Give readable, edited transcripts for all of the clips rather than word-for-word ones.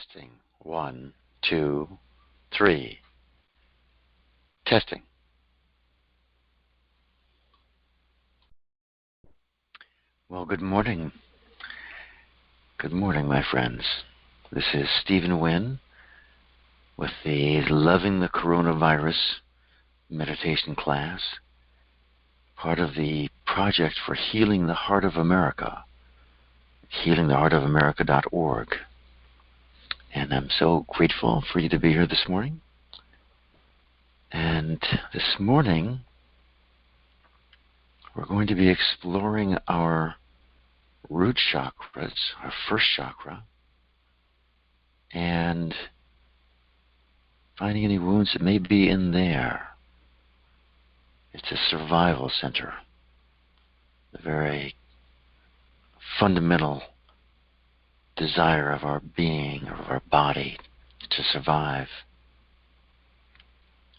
Testing. 1, 2, 3. Testing. Well, good morning. Good morning, my friends. This is Stephen Wynn with the Loving the Coronavirus meditation class, part of the project for Healing the Heart of America, healingtheheartofamerica.org. And I'm so grateful for you to be here this morning. And this morning, we're going to be exploring our root chakras, our first chakra, and finding any wounds that may be in there. It's a survival center, the very fundamental desire of our being, of our body, to survive.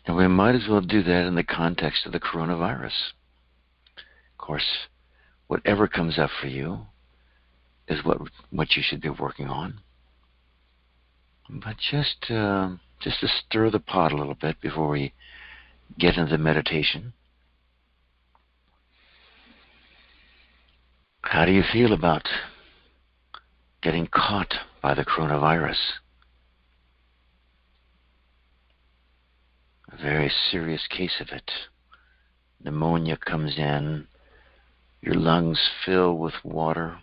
And we might as well do that in the context of the coronavirus. Of course, whatever comes up for you is what you should be working on. But just to stir the pot a little bit before we get into the meditation. How do you feel about getting caught by the coronavirus? A very serious case of it. Pneumonia comes in, your lungs fill with water,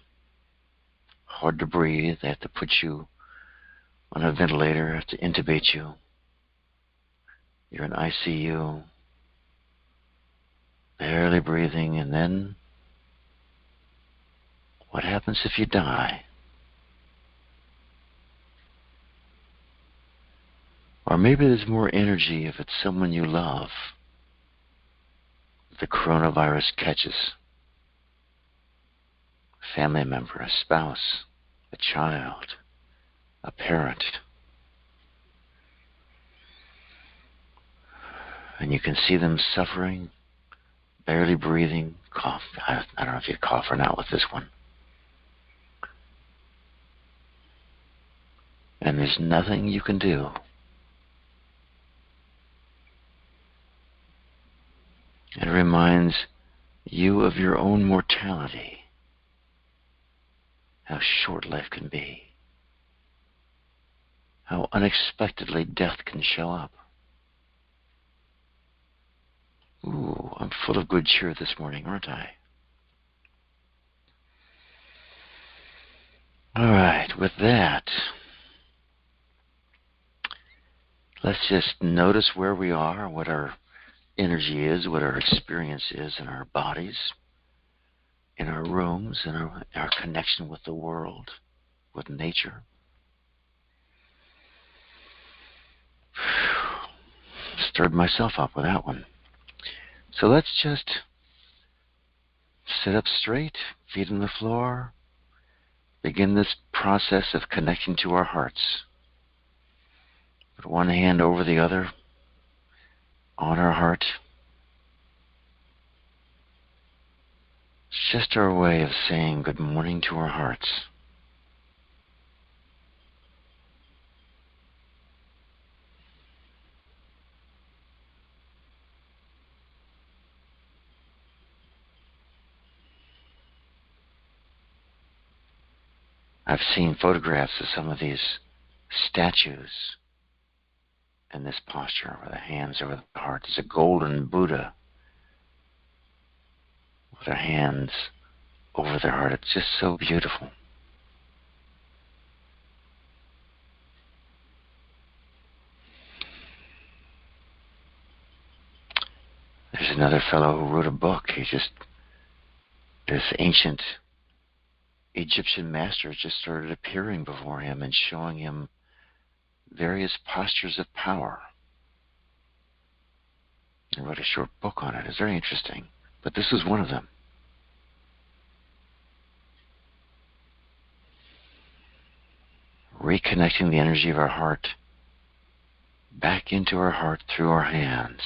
hard to breathe. They have to put you on a ventilator, have to intubate you. You're in ICU, barely breathing, and then what happens if you die? Or maybe there's more energy if it's someone you love. The coronavirus catches. A family member, a spouse, a child, a parent. And you can see them suffering, barely breathing, cough. I don't know if you cough or not with this one. And there's nothing you can do. It reminds you of your own mortality, how short life can be, how unexpectedly death can show up. Ooh, I'm full of good cheer this morning, aren't I? All right, with that, let's just notice where we are, what our energy is, what our experience is in our bodies, in our rooms, in our connection with the world, with nature. Stirred myself up with that one. So let's just sit up straight, feet on the floor, begin this process of connecting to our hearts. Put one hand over the other on our heart. It's just our way of saying good morning to our hearts. I've seen photographs of some of these statues in this posture, with the hands over the heart. There's a golden Buddha with their hands over their heart. It's just so beautiful. There's another fellow who wrote a book. This ancient Egyptian masters just started appearing before him and showing him various postures of power. He wrote a short book on it. It's very interesting. But this is one of them. Reconnecting the energy of our heart back into our heart through our hands.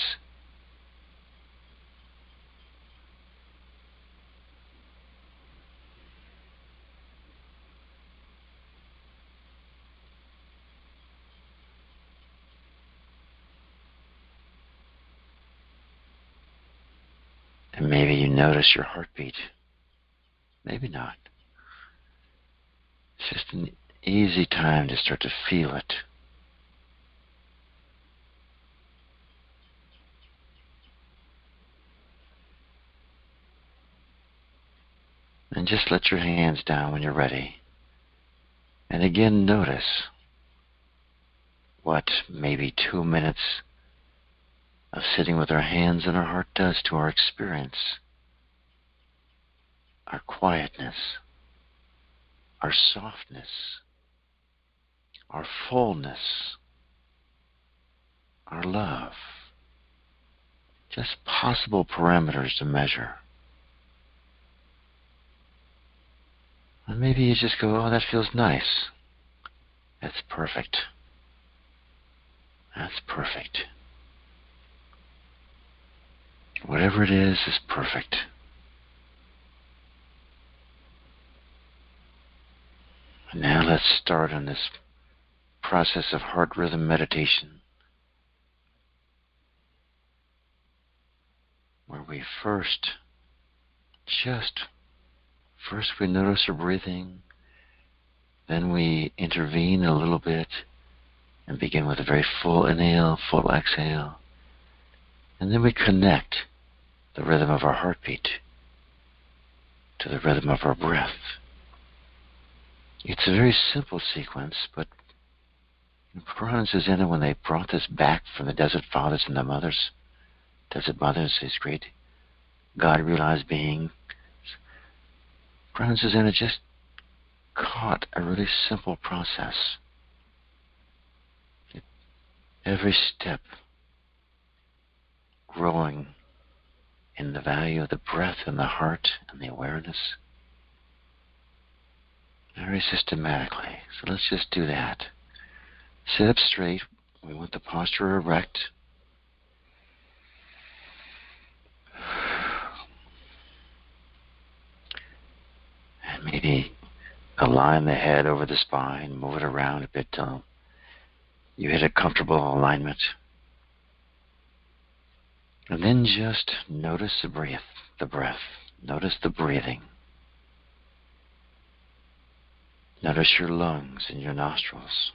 And maybe you notice your heartbeat. Maybe not. It's just an easy time to start to feel it. And just let your hands down when you're ready. And again, notice what maybe 2 minutes of sitting with our hands on our heart does to our experience, our quietness, our softness, our fullness, our love. Just possible parameters to measure. And maybe you just go, oh, that feels nice. That's perfect. That's perfect. Whatever it is perfect. And now let's start on this process of heart rhythm meditation, where we first we notice our breathing, then we intervene a little bit and begin with a very full inhale, full exhale, and then we connect the rhythm of our heartbeat to the rhythm of our breath. It's a very simple sequence, but Purana and Susanna, when they brought this back from the desert fathers and the mothers, desert mothers, these great God-realized beings, Purana and Susanna just caught a really simple process. Every step growing in the value of the breath and the heart and the awareness, very systematically. So let's just do that. Sit up straight. We want the posture erect. And maybe align the head over the spine, move it around a bit till you hit a comfortable alignment. And then just notice the breath. Notice the breathing. Notice your lungs and your nostrils.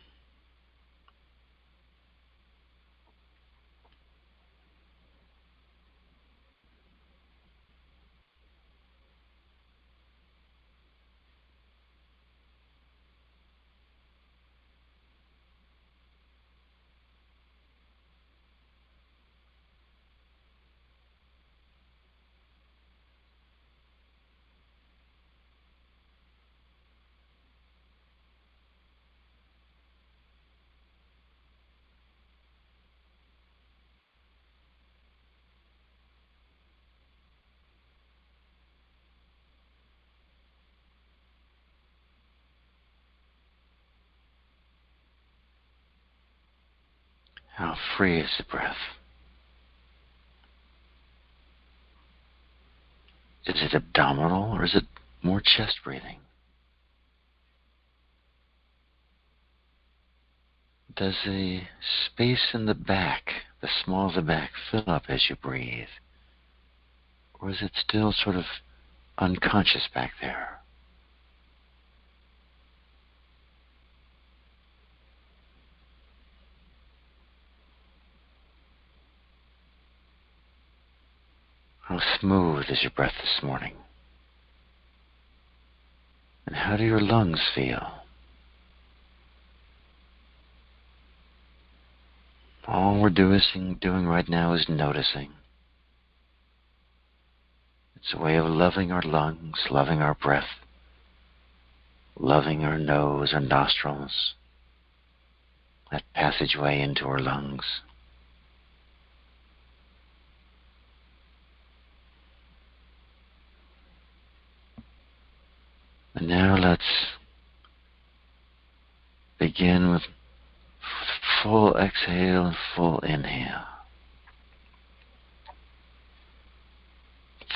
How free is the breath? Is it abdominal or is it more chest breathing? Does the space in the back, the small of the back, fill up as you breathe? Or is it still sort of unconscious back there? How smooth is your breath this morning? And how do your lungs feel? All we're doing right now is noticing. It's a way of loving our lungs, loving our breath, loving our nose, our nostrils, that passageway into our lungs. And now let's begin with full exhale and full inhale.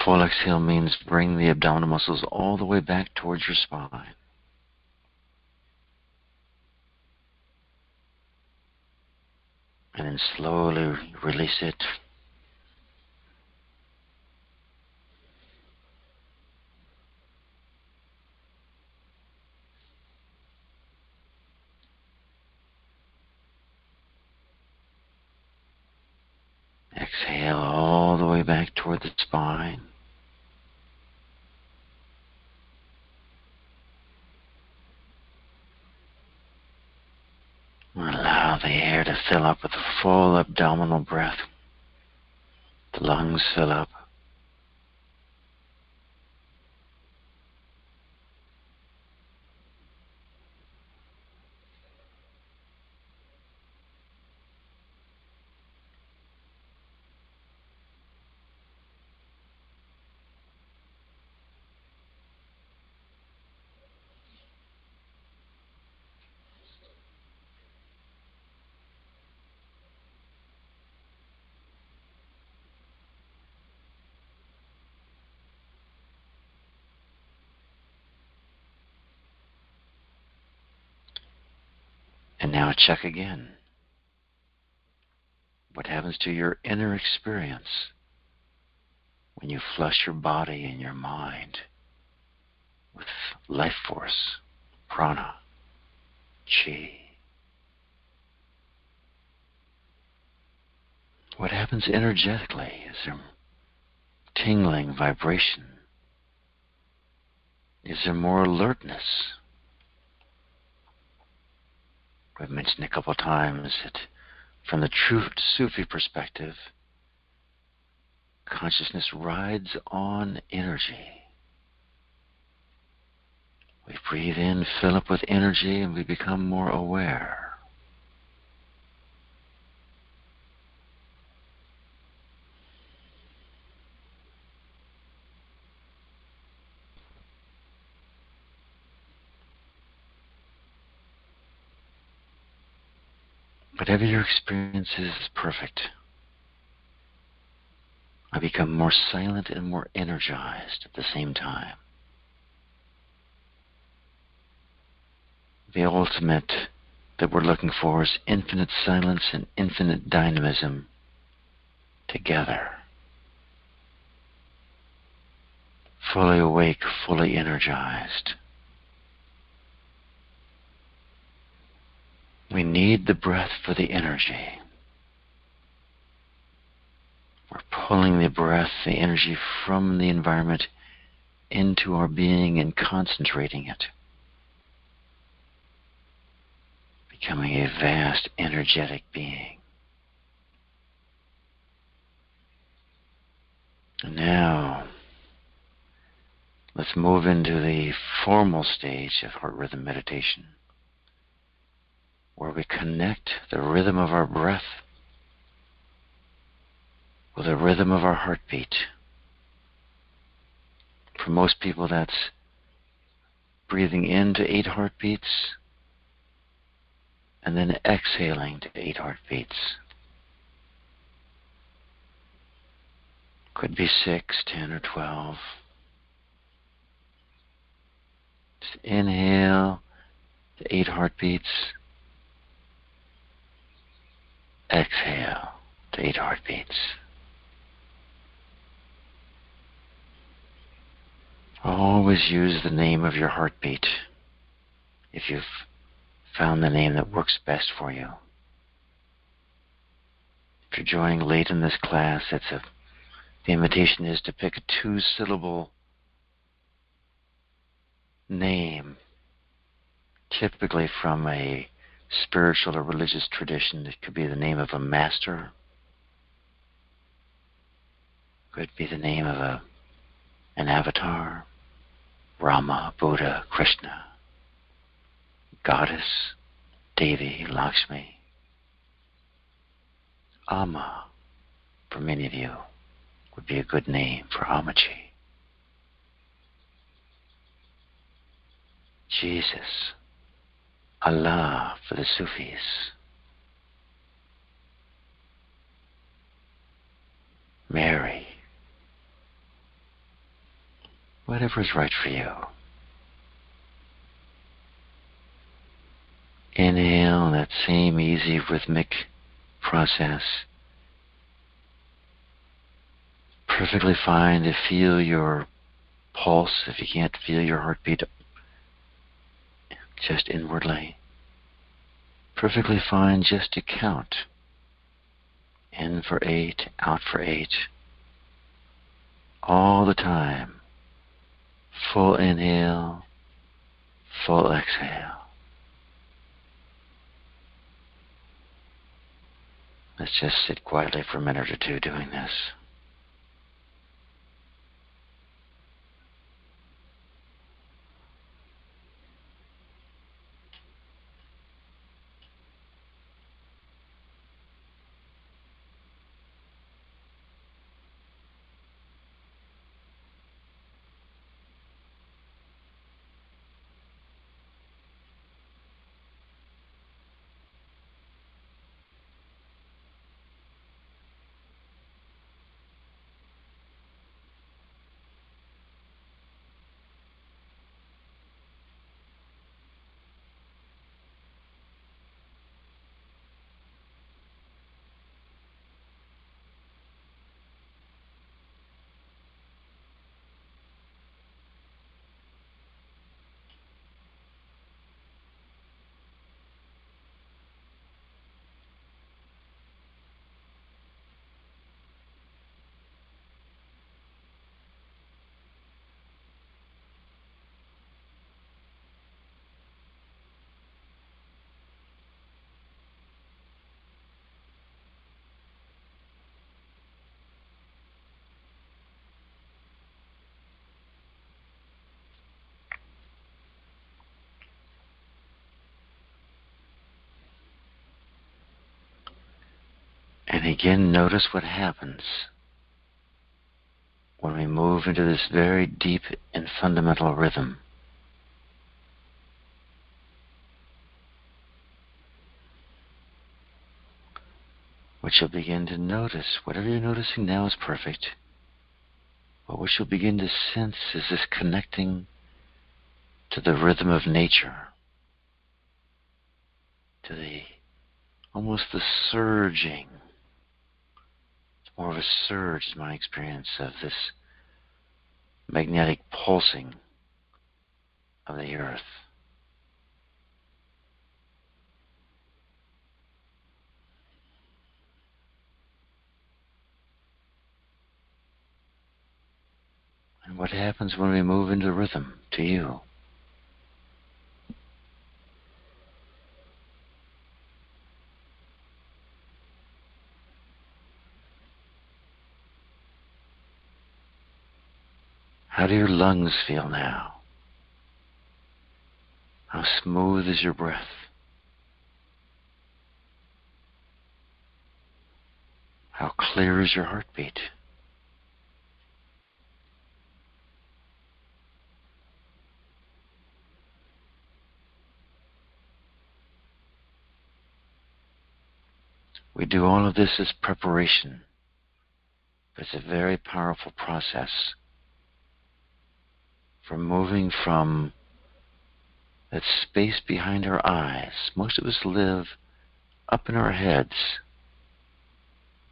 Full exhale means bring the abdominal muscles all the way back towards your spine. And then slowly release it. Exhale all the way back toward the spine. Allow the air to fill up with a full abdominal breath. The lungs fill up. And now check again. What happens to your inner experience when you flush your body and your mind with life force, prana, chi? What happens energetically? Is there tingling, vibration? Is there more alertness? We've mentioned a couple times that from the true Sufi perspective, consciousness rides on energy. We breathe in, fill up with energy, and we become more aware. Whatever your experience is perfect. I become more silent and more energized at the same time. The ultimate that we're looking for is infinite silence and infinite dynamism together. Fully awake, fully energized. We need the breath for the energy. We're pulling the breath, the energy from the environment into our being and concentrating it. Becoming a vast, energetic being. And now, let's move into the formal stage of heart rhythm meditation, where we connect the rhythm of our breath with the rhythm of our heartbeat. For most people, that's breathing into 8 heartbeats and then exhaling to 8 heartbeats. Could be 6, 10, or 12. Just inhale to 8 heartbeats. Exhale to 8 heartbeats. Always use the name of your heartbeat if you've found the name that works best for you. If you're joining late in this class, the invitation is to pick a 2-syllable name, typically from a spiritual or religious tradition. It could be the name of a master. Could be the name of an avatar. Rama, Buddha, Krishna, Goddess, Devi, Lakshmi. Amma, for many of you, would be a good name for Amaji. Jesus, Allah for the Sufis. Mary. Whatever is right for you. Inhale, that same easy rhythmic process. Perfectly fine to feel your pulse if you can't feel your heartbeat just inwardly. Perfectly fine just to count In for 8, out for 8. All the time. Full inhale, full exhale. Let's just sit quietly for a minute or two doing this. And again, notice what happens when we move into this very deep and fundamental rhythm. What you'll begin to notice, whatever you're noticing now is perfect, but what you'll begin to sense is this connecting to the rhythm of nature, to the almost the surging. It's more of a surge, is my experience, of this magnetic pulsing of the earth. And what happens when we move into rhythm to you? How do your lungs feel now? How smooth is your breath? How clear is your heartbeat? We do all of this as preparation. It's a very powerful process for moving from that space behind our eyes. Most of us live up in our heads.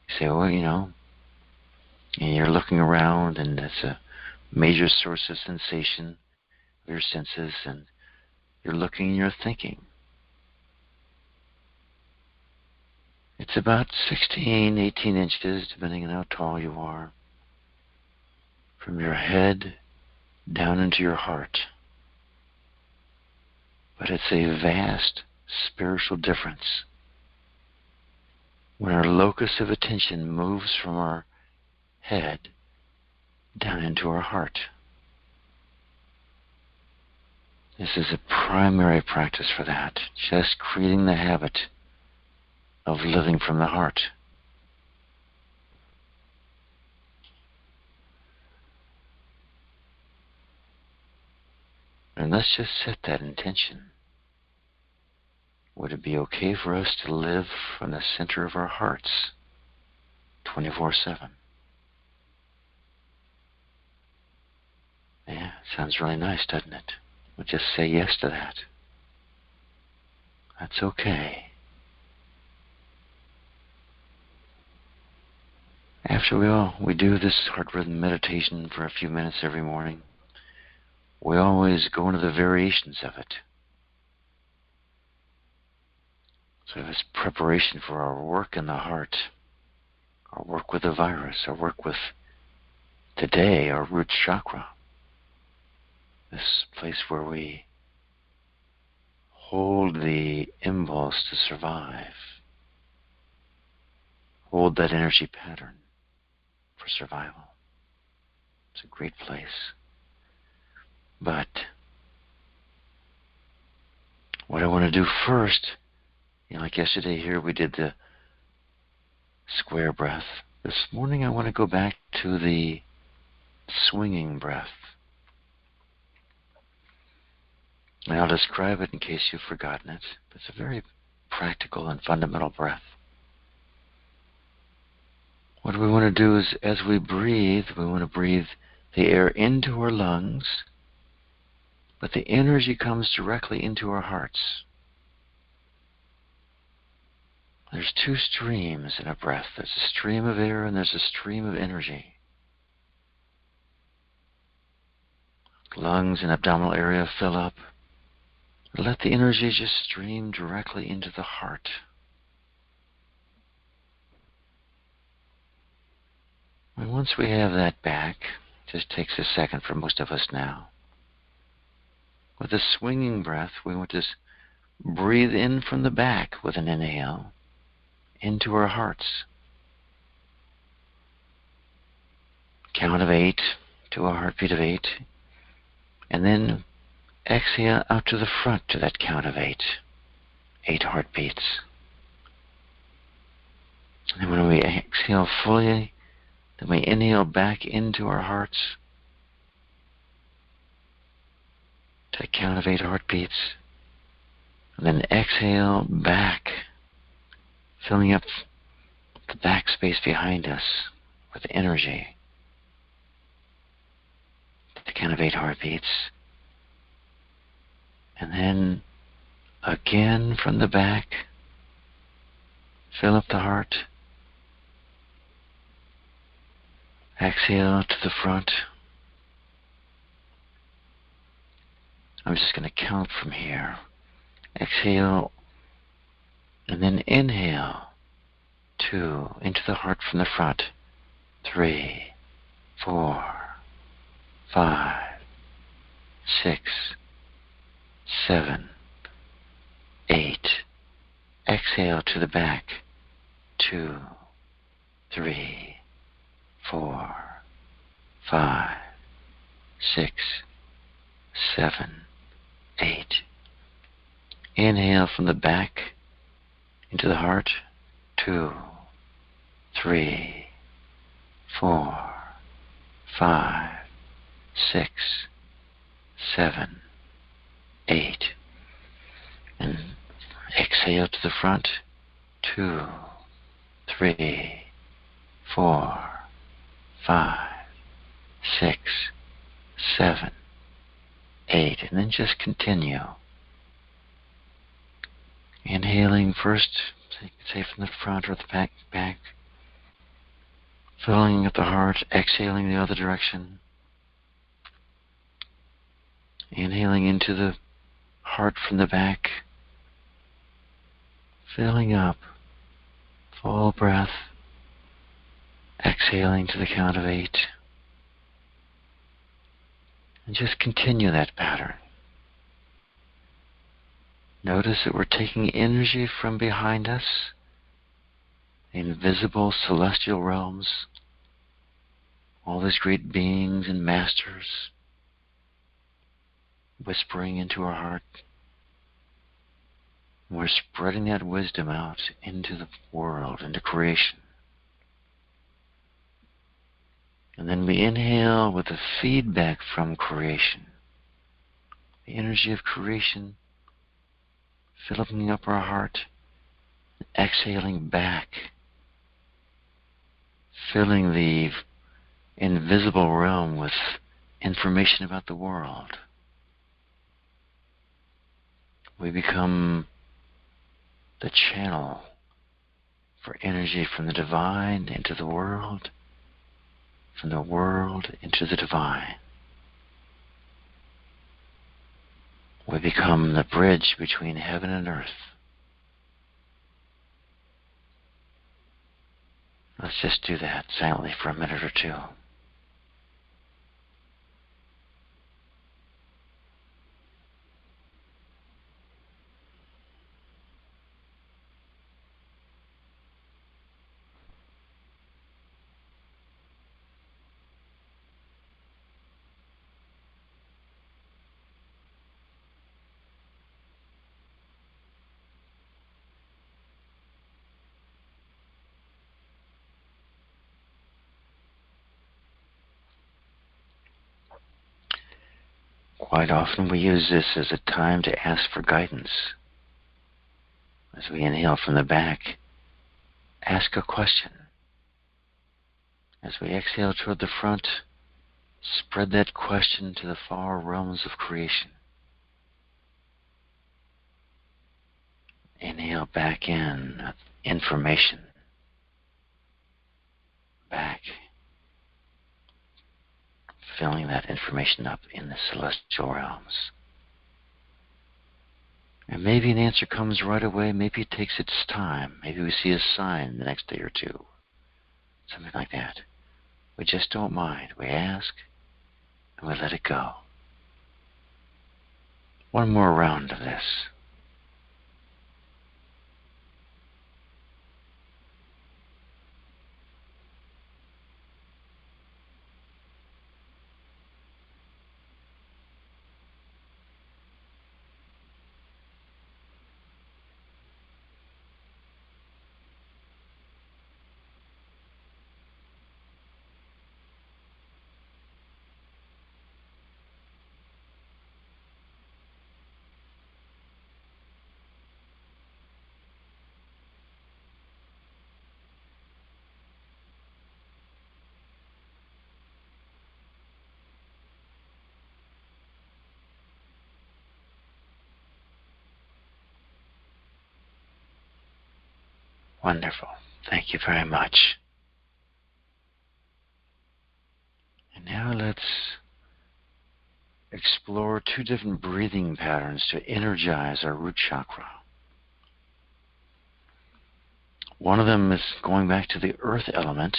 You say, well, and you're looking around, and it's a major source of sensation of your senses, and you're looking and you're thinking. It's about 16, 18 inches, depending on how tall you are, from your head down into your heart. But it's a vast spiritual difference when our locus of attention moves from our head down into our heart. This is a primary practice for that, just creating the habit of living from the heart. And let's just set that intention. Would it be okay for us to live from the center of our hearts 24/7? Yeah, sounds really nice, doesn't it? We'll just say yes to that. That's okay. After we do this heart rhythm meditation for a few minutes every morning, we always go into the variations of it. So it's preparation for our work in the heart. or work with the virus, or work with today our root chakra, this place where we hold the impulse to survive, hold that energy pattern for survival. It's a great place. But what I want to do first, like yesterday here we did the square breath. This morning I want to go back to the swinging breath. And I'll describe it in case you've forgotten it. It's a very practical and fundamental breath. What we want to do is, as we breathe, we want to breathe the air into our lungs, but the energy comes directly into our hearts. There's two streams in a breath. There's a stream of air and there's a stream of energy. Lungs and abdominal area fill up. Let the energy just stream directly into the heart. And once we have that back, it just takes a second for most of us now. With a swinging breath, we want to breathe in from the back with an inhale into our hearts. Count of 8 to a heartbeat of 8. And then exhale out to the front to that count of 8. 8 heartbeats. And when we exhale fully, then we inhale back into our hearts to a count of 8 heartbeats. And then exhale back, filling up the back space behind us with energy. To the count of 8 heartbeats. And then again from the back, fill up the heart. Exhale to the front. I'm just going to count from here. Exhale, and then inhale. 2, into the heart from the front. 3, 4, 5, 6, 7, 8. Exhale to the back. 2, 3, 4, 5, 6, 7, 8. Inhale from the back into the heart. 2, 3, 4, 5, 6, 7, 8. And exhale to the front. 2, 3, 4, 5, 6, 7, 8. And then just continue. Inhaling first, say from the front or the back. Filling at the heart, exhaling the other direction. Inhaling into the heart from the back. Filling up. Full breath. Exhaling to the count of 8. And just continue that pattern. Notice that we're taking energy from behind us, invisible celestial realms, all these great beings and masters whispering into our heart. We're spreading that wisdom out into the world, into creation. And then we inhale with the feedback from creation, the energy of creation filling up our heart, exhaling back, filling the invisible realm with information about the world. We become the channel for energy from the divine into the world, from the world into the divine. We become the bridge between heaven and earth. Let's just do that silently for a minute or two. Quite often we use this as a time to ask for guidance. As we inhale from the back, ask a question. As we exhale toward the front, spread that question to the far realms of creation. Inhale back in information. Back. Filling that information up in the celestial realms. And maybe an answer comes right away, maybe it takes its time, maybe we see a sign the next day or two, something like that. We just don't mind. We ask, and we let it go. One more round of this. Wonderful. Thank you very much. And now let's explore two different breathing patterns to energize our root chakra. One of them is going back to the earth element.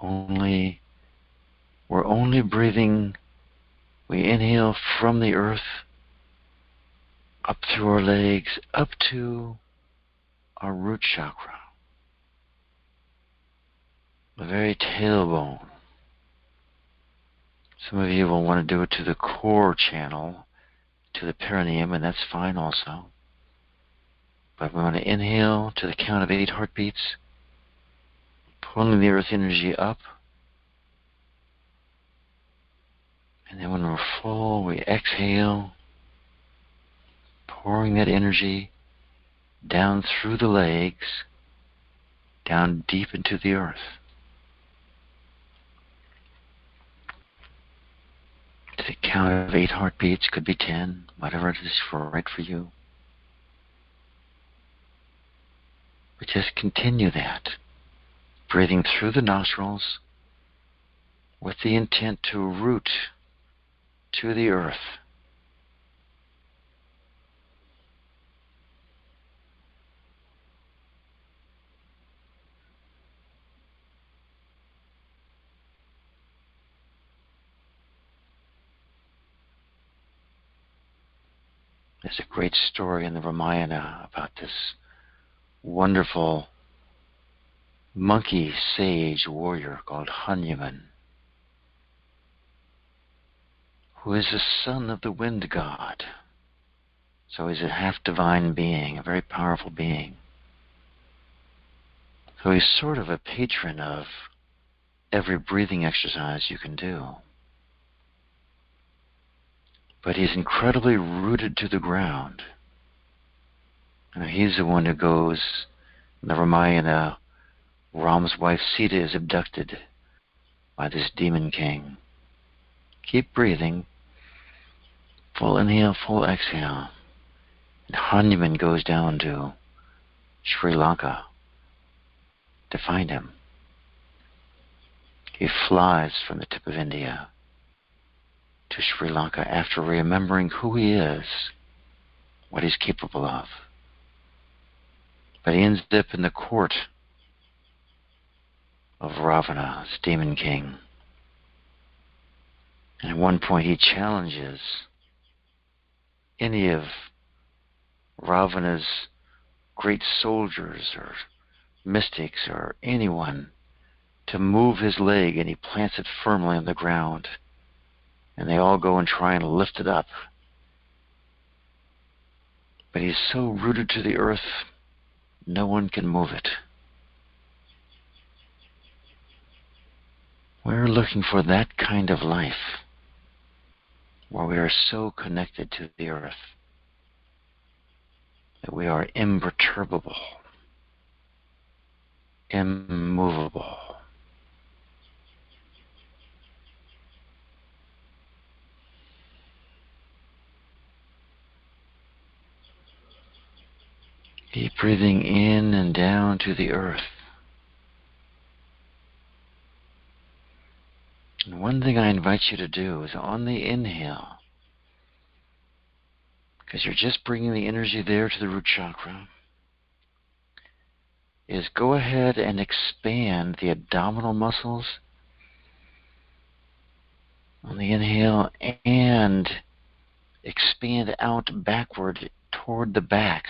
We're only breathing, we inhale from the earth, up through our legs, up to our root chakra, the very tailbone. Some of you will want to do it to the core channel, to the perineum, and that's fine also. But we want to inhale to the count of 8 heartbeats, pulling the earth energy up. And then when we're full, we exhale, pouring that energy down through the legs, down deep into the earth. To the count of 8 heartbeats, could be 10, whatever it is right for you. But just continue that, breathing through the nostrils with the intent to root to the earth. There's a great story in the Ramayana about this wonderful monkey sage warrior called Hanuman, who is the son of the wind god. So he's a half-divine being, a very powerful being. So he's sort of a patron of every breathing exercise you can do. But he's incredibly rooted to the ground. And he's the one who goes, in the Ramayana, Ram's wife Sita is abducted by this demon king. Keep breathing. Full inhale, full exhale. And Hanuman goes down to Sri Lanka to find him. He flies from the tip of India to Sri Lanka after remembering who he is, what he's capable of. But he ends up in the court of Ravana, this demon king. And at one point he challenges any of Ravana's great soldiers or mystics or anyone to move his leg, and he plants it firmly on the ground. And they all go and try and lift it up. But he's so rooted to the earth, no one can move it. We're looking for that kind of life, where we are so connected to the earth that we are imperturbable, immovable. Keep breathing in and down to the earth. And one thing I invite you to do is on the inhale, because you're just bringing the energy there to the root chakra, is go ahead and expand the abdominal muscles on the inhale and expand out backward toward the back.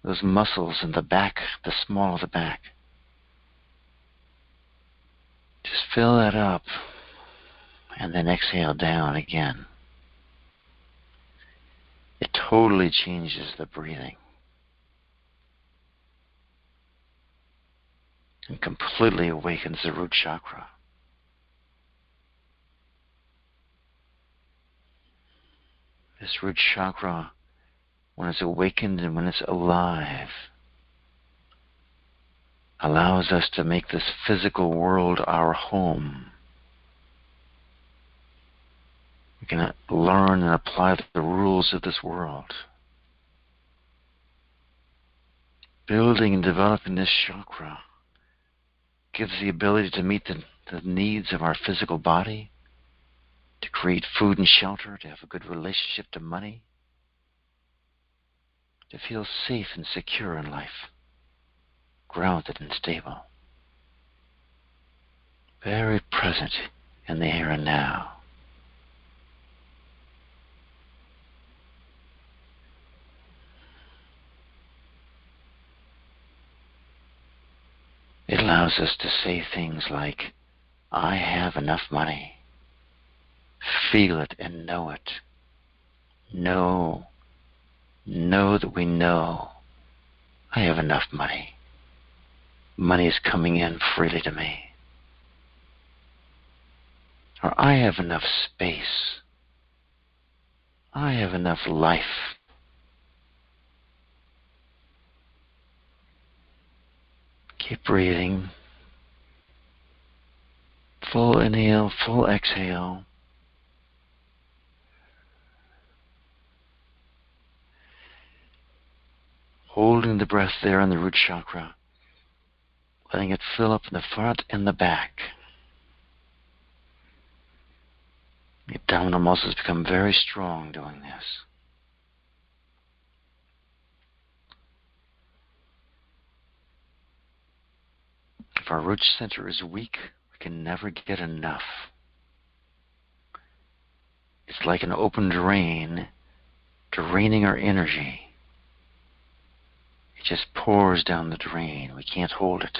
Those muscles in the back, the small of the back. Just fill that up and then exhale down again. It totally changes the breathing and completely awakens the root chakra. This root chakra, when it's awakened and when it's alive, allows us to make this physical world our home. We can learn and apply the rules of this world. Building and developing this chakra gives the ability to meet the needs of our physical body, to create food and shelter, to have a good relationship to money, to feel safe and secure in life, grounded and stable, very present in the here and now. It allows us to say things like, I have enough money. Feel it and know it. Know that we know I have enough money. Money is coming in freely to me. Or I have enough space. I have enough life. Keep breathing. Full inhale, full exhale. Holding the breath there in the root chakra, letting it fill up in the front and the back. The abdominal muscles become very strong doing this. If our root center is weak, we can never get enough. It's like an open drain, draining our energy. It just pours down the drain. We can't hold it.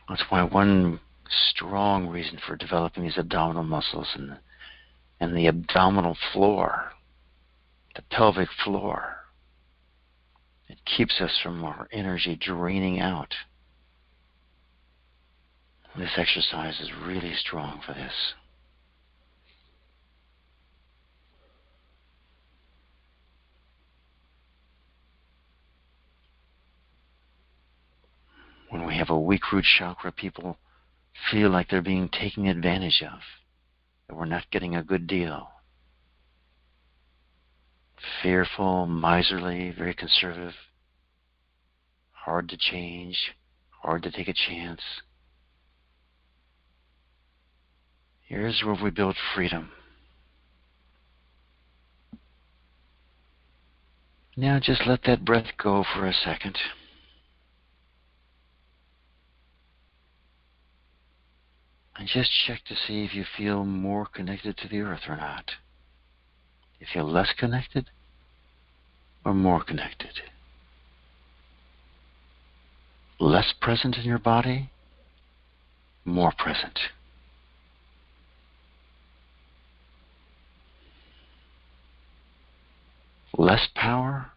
That's why one strong reason for developing these abdominal muscles and the abdominal floor, the pelvic floor, it keeps us from our energy draining out. This exercise is really strong for this. When we have a weak root chakra, people feel like they're being taken advantage of, that we're not getting a good deal. Fearful, miserly, very conservative, hard to change, hard to take a chance. Here's where we build freedom. Now just let that breath go for a second. And just check to see if you feel more connected to the earth or not. You feel less connected or more connected? Less present in your body, more present. Less power,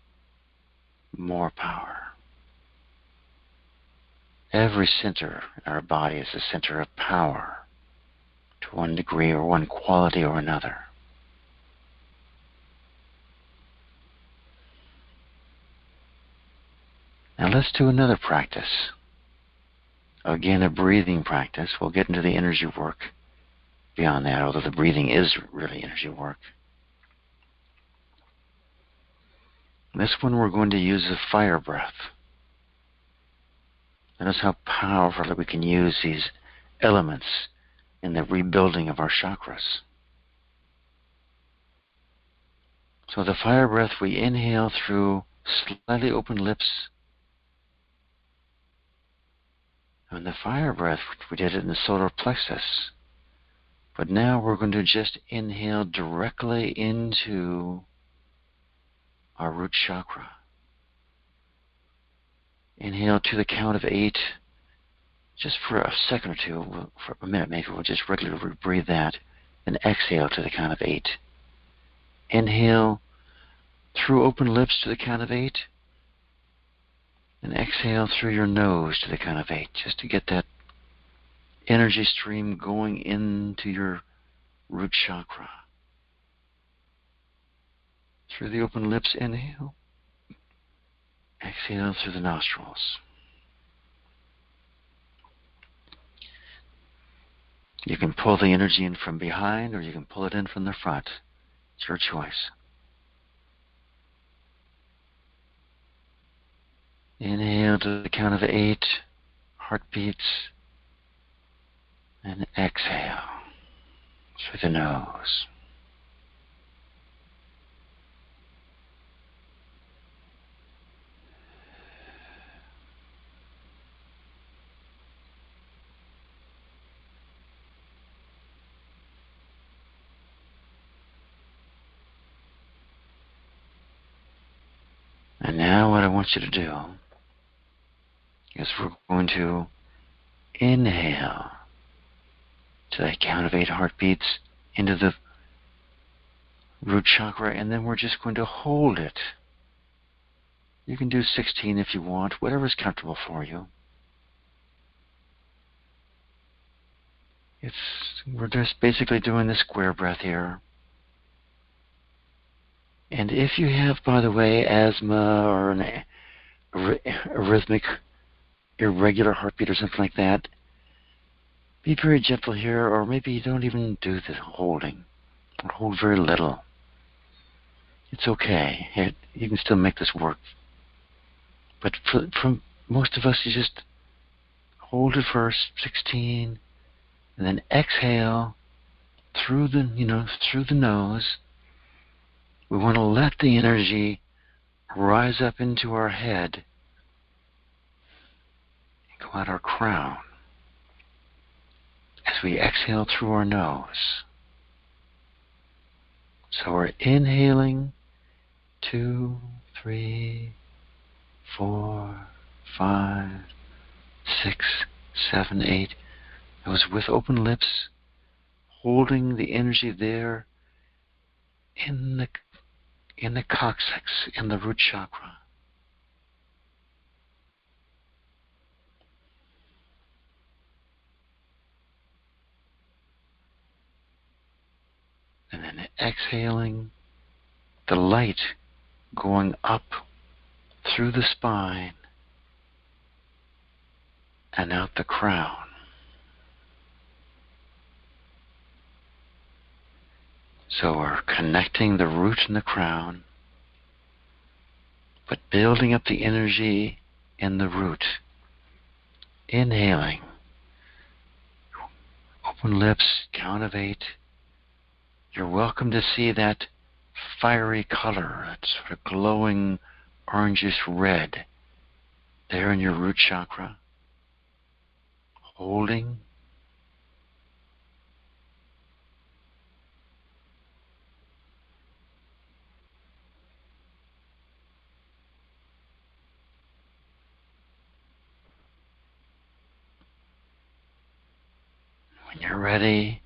more power. Every center in our body is a center of power to one degree or one quality or another. Now let's do another practice. Again, a breathing practice. We'll get into the energy work beyond that, although the breathing is really energy work. This one we're going to use a fire breath. Notice how powerfully we can use these elements in the rebuilding of our chakras. So the fire breath, we inhale through slightly open lips. And the fire breath, we did it in the solar plexus. But now we're going to just inhale directly into our root chakra. Inhale to the count of 8. Just for a second or two, for a minute maybe, we'll just regularly breathe that. Then exhale to the count of 8. Inhale through open lips to the count of 8. And exhale through your nose to the count of 8, just to get that energy stream going into your root chakra. Through the open lips, inhale. Exhale through the nostrils. You can pull the energy in from behind or you can pull it in from the front. It's your choice. Inhale to the count of 8 heartbeats. And exhale through the nose. And now what I want you to do is we're going to inhale to that count of 8 heartbeats into the root chakra, and then we're just going to hold it. You can do 16 if you want, whatever's comfortable for you. We're just basically doing the square breath here. And if you have, by the way, asthma or an arrhythmic, irregular heartbeat or something like that, be very gentle here, or maybe you don't even do the holding, or hold very little. It's okay. You can still make this work. But for most of us, you just hold it first, 16, and then exhale through the nose. We want to let the energy rise up into our head and go out our crown as we exhale through our nose. So we're inhaling 2, 3, 4, 5, 6, 7, 8. It was with open lips, holding the energy there in the coccyx, in the root chakra. And then exhaling, the light going up through the spine and out the crown. So we're connecting the root and the crown, but building up the energy in the root. Inhaling, open lips, count of 8. You're welcome to see that fiery color, that sort of glowing orangish red there in your root chakra. Holding. ready,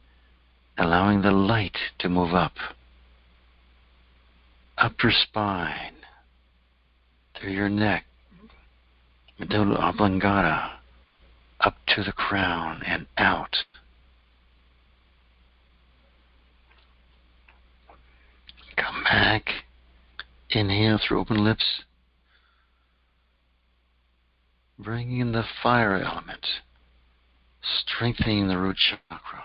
allowing the light to move up your spine, through your neck, medulla oblongata, up to the crown and out. Come back. Inhale through open lips. Bringing in the fire element, strengthening the root chakra,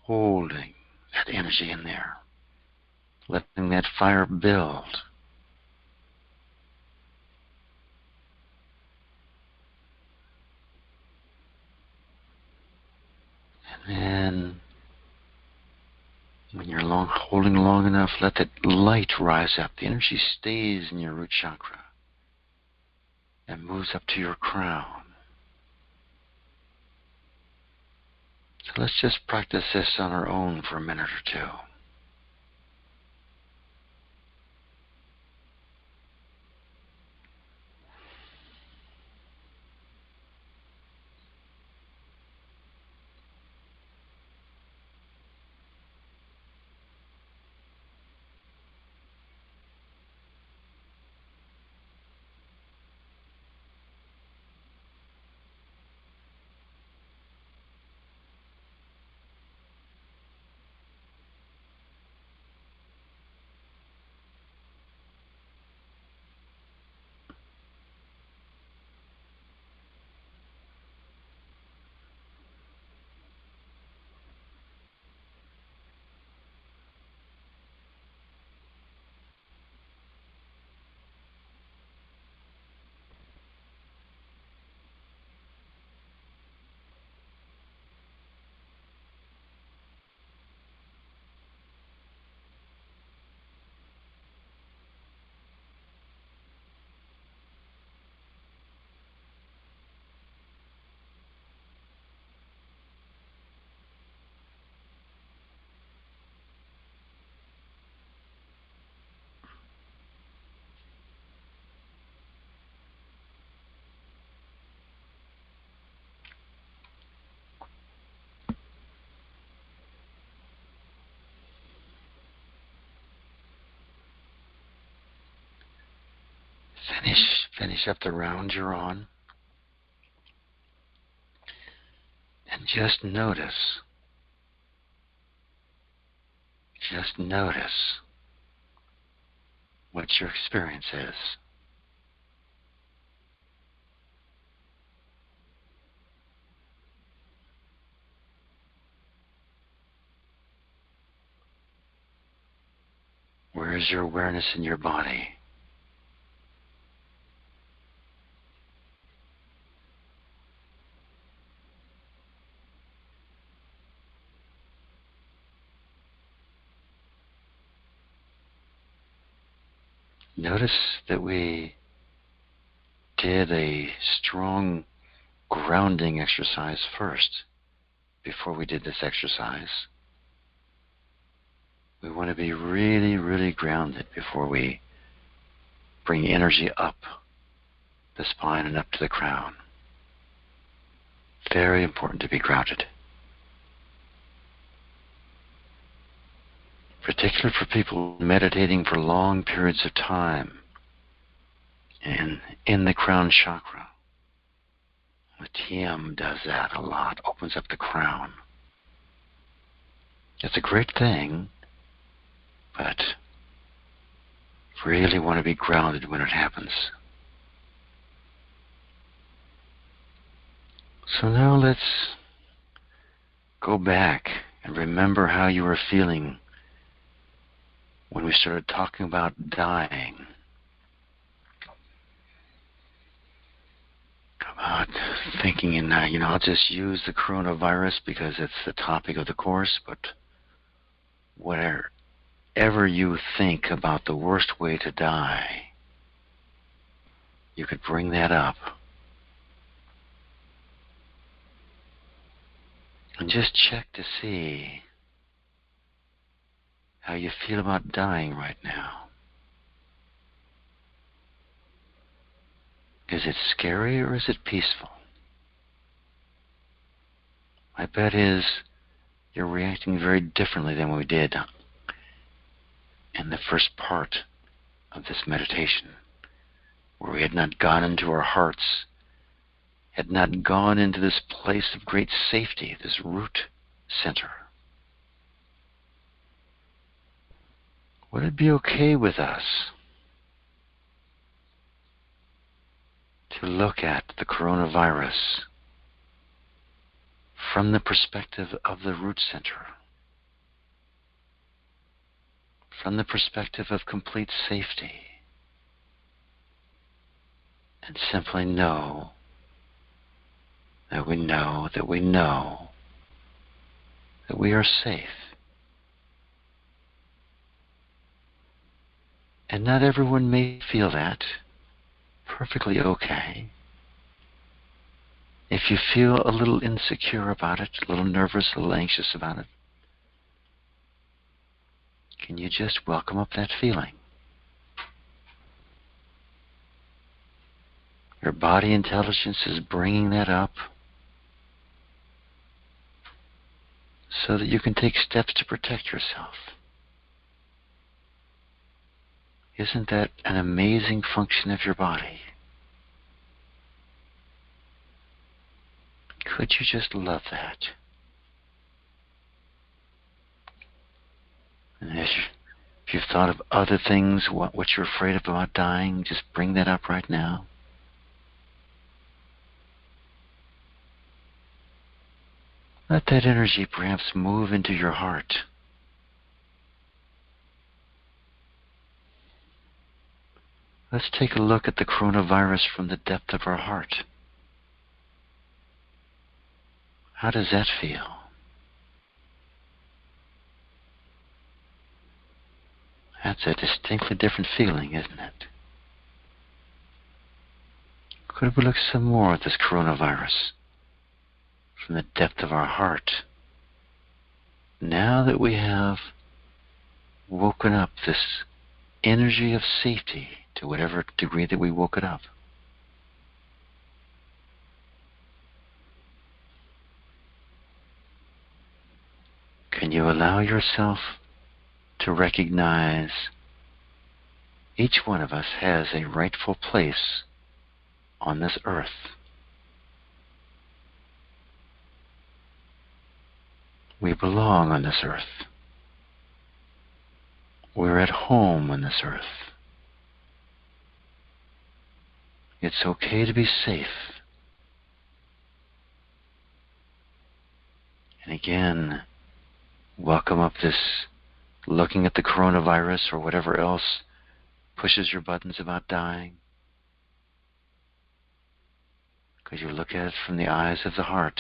holding that energy in there, letting that fire build. And then, when you're holding long enough, let that light rise up. The energy stays in your root chakra and moves up to your crown. So let's just practice this on our own for a minute or two. Finish up the round you're on. And just notice what your experience is. Where is your awareness in your body? Notice that we did a strong grounding exercise first before we did this exercise. We want to be really, really grounded before we bring energy up the spine and up to the crown. Very important to be grounded. Particularly for people meditating for long periods of time and in the crown chakra. The TM does that a lot, opens up the crown. It's a great thing, but really want to be grounded when it happens. So now let's go back and remember how you were feeling when we started talking about dying. About thinking, and I'll just use the coronavirus because it's the topic of the course, but whatever you think about the worst way to die, you could bring that up. And just check to see how you feel about dying right now. Is it scary or is it peaceful? my bet is you're reacting very differently than we did in the first part of this meditation, where we had not gone into our hearts, had not gone into this place of great safety, this root center. Would it be okay with us to look at the coronavirus from the perspective of the root center, from the perspective of complete safety, and simply know that we know that we know that we are safe? And not everyone may feel that. Perfectly okay. If you feel a little insecure about it, a little nervous, a little anxious about it, can you just welcome up that feeling? Your body intelligence is bringing that up so that you can take steps to protect yourself. Isn't that an amazing function of your body? Could you just love that? And if you've thought of other things, what you're afraid of about dying, just bring that up right now. Let that energy perhaps move into your heart. Let's take a look at the coronavirus from the depth of our heart. How does that feel? That's a distinctly different feeling, isn't it? Could we look some more at this coronavirus from the depth of our heart? Now that we have woken up this energy of safety to whatever degree that we woke it up, can you allow yourself to recognize each one of us has a rightful place on this earth? We belong on this earth. We're at home on this earth. It's okay to be safe. And again, welcome up this looking at the coronavirus or whatever else pushes your buttons about dying, because you look at it from the eyes of the heart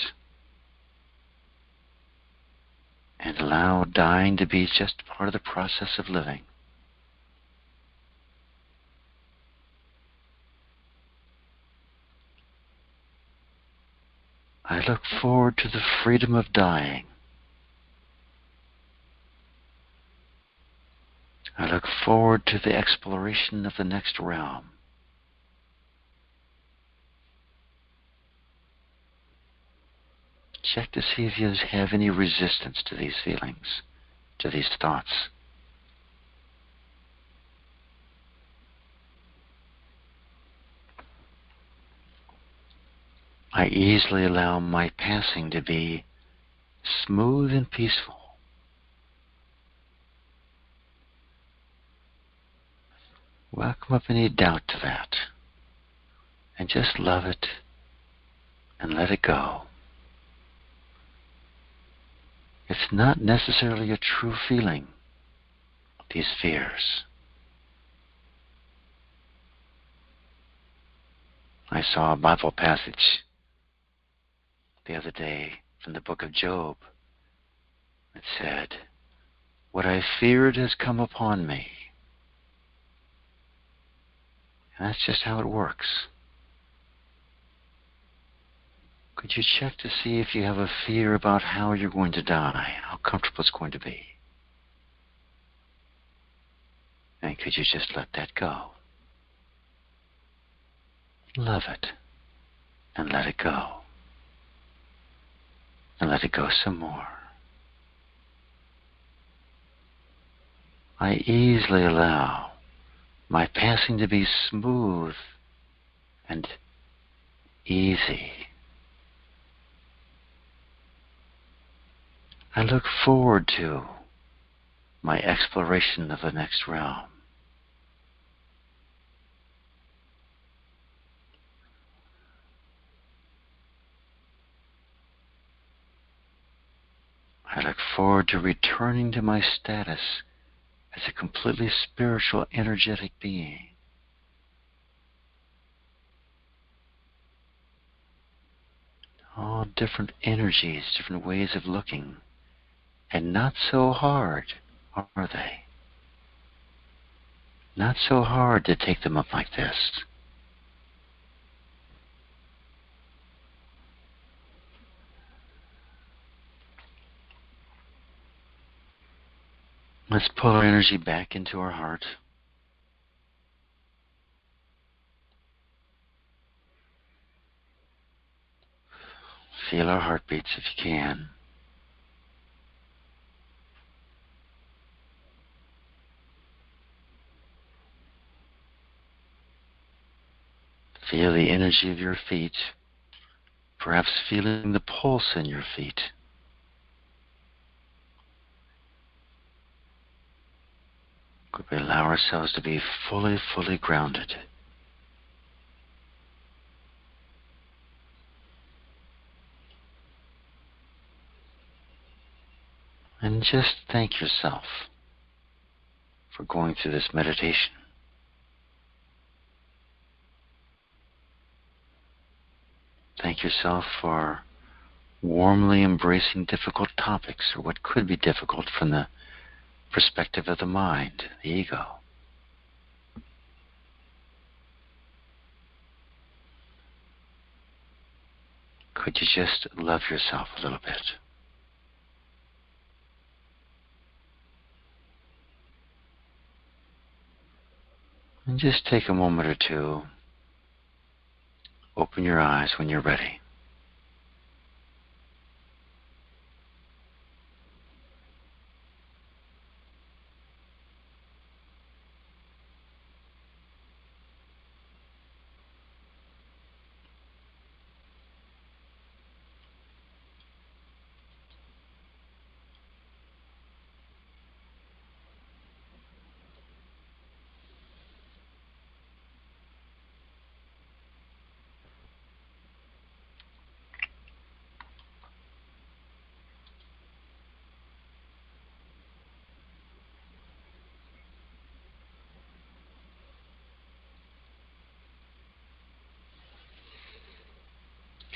and allow dying to be just part of the process of living. I look forward to the freedom of dying. I look forward to the exploration of the next realm. Check to see if you have any resistance to these feelings, to these thoughts. I easily allow my passing to be smooth and peaceful. Welcome up any doubt to that, and just love it and let it go. It's not necessarily a true feeling, these fears. I saw a Bible passage the other day from the book of Job. It said, "What I feared has come upon me." And that's just how it works. Could you check to see if you have a fear about how you're going to die, how comfortable it's going to be? And could you just let that go? Love it and let it go. and let it go some more. I easily allow my passing to be smooth and easy. I look forward to my exploration of the next realm. I look forward to returning to my status as a completely spiritual, energetic being. All different energies, different ways of looking, and not so hard, are they? Not so hard to take them up like this. Let's pull our energy back into our heart. Feel our heartbeats if you can. Feel the energy of your feet, perhaps feeling the pulse in your feet. Could we allow ourselves to be fully grounded? And just thank yourself for going through this meditation. Thank yourself for warmly embracing difficult topics, or what could be difficult from the perspective of the mind, the ego. Could you just love yourself a little bit? And just take a moment or two. Open your eyes when you're ready.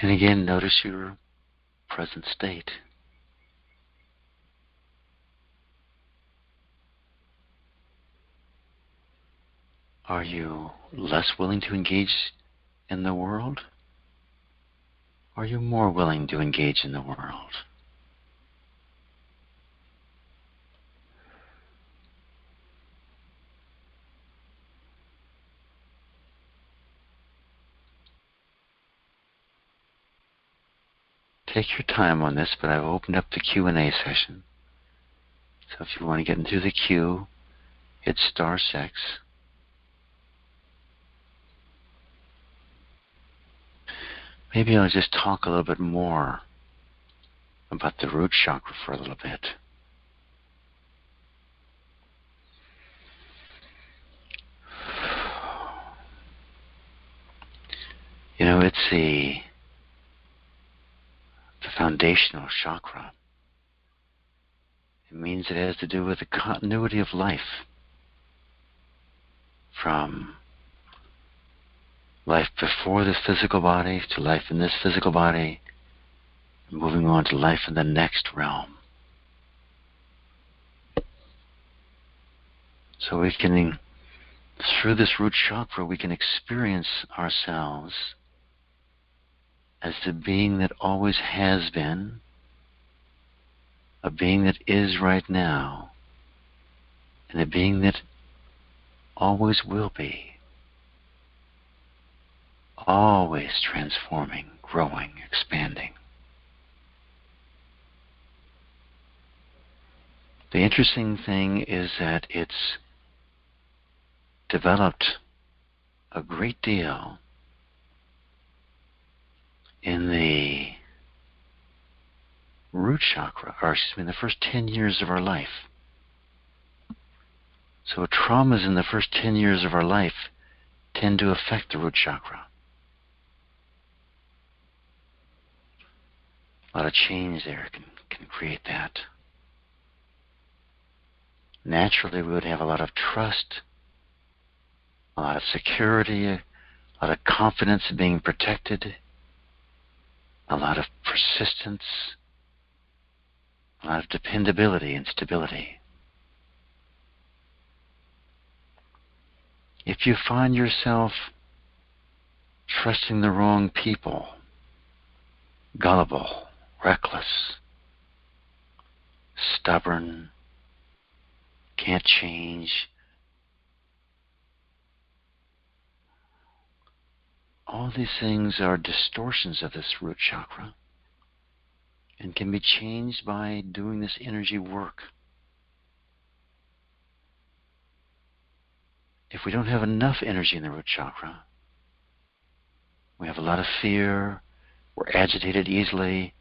And again, notice your present state. Are you less willing to engage in the world? Or are you more willing to engage in the world? Take your time on this, but I've opened up the Q&A session. So if you want to get into the queue, hit *6. Maybe I'll just talk a little bit more about the root chakra for a little bit. You know, it's the foundational chakra. It means it has to do with the continuity of life, from life before the physical body to life in this physical body, moving on to life in the next realm. So we can, through this root chakra, we can experience ourselves as the being that always has been, a being that is right now, and a being that always will be. Always transforming, growing, expanding. The interesting thing is that it's developed a great deal in the root chakra, or excuse me, in the first 10 years of our life. So traumas in the first 10 years of our life tend to affect the root chakra. A lot of change there can create that. Naturally, we would have a lot of trust, a lot of security, a lot of confidence in being protected, a lot of persistence, a lot of dependability and stability. If you find yourself trusting the wrong people, gullible, reckless, stubborn, can't change, all these things are distortions of this root chakra and can be changed by doing this energy work. If we don't have enough energy in the root chakra, we have a lot of fear, we're agitated easily,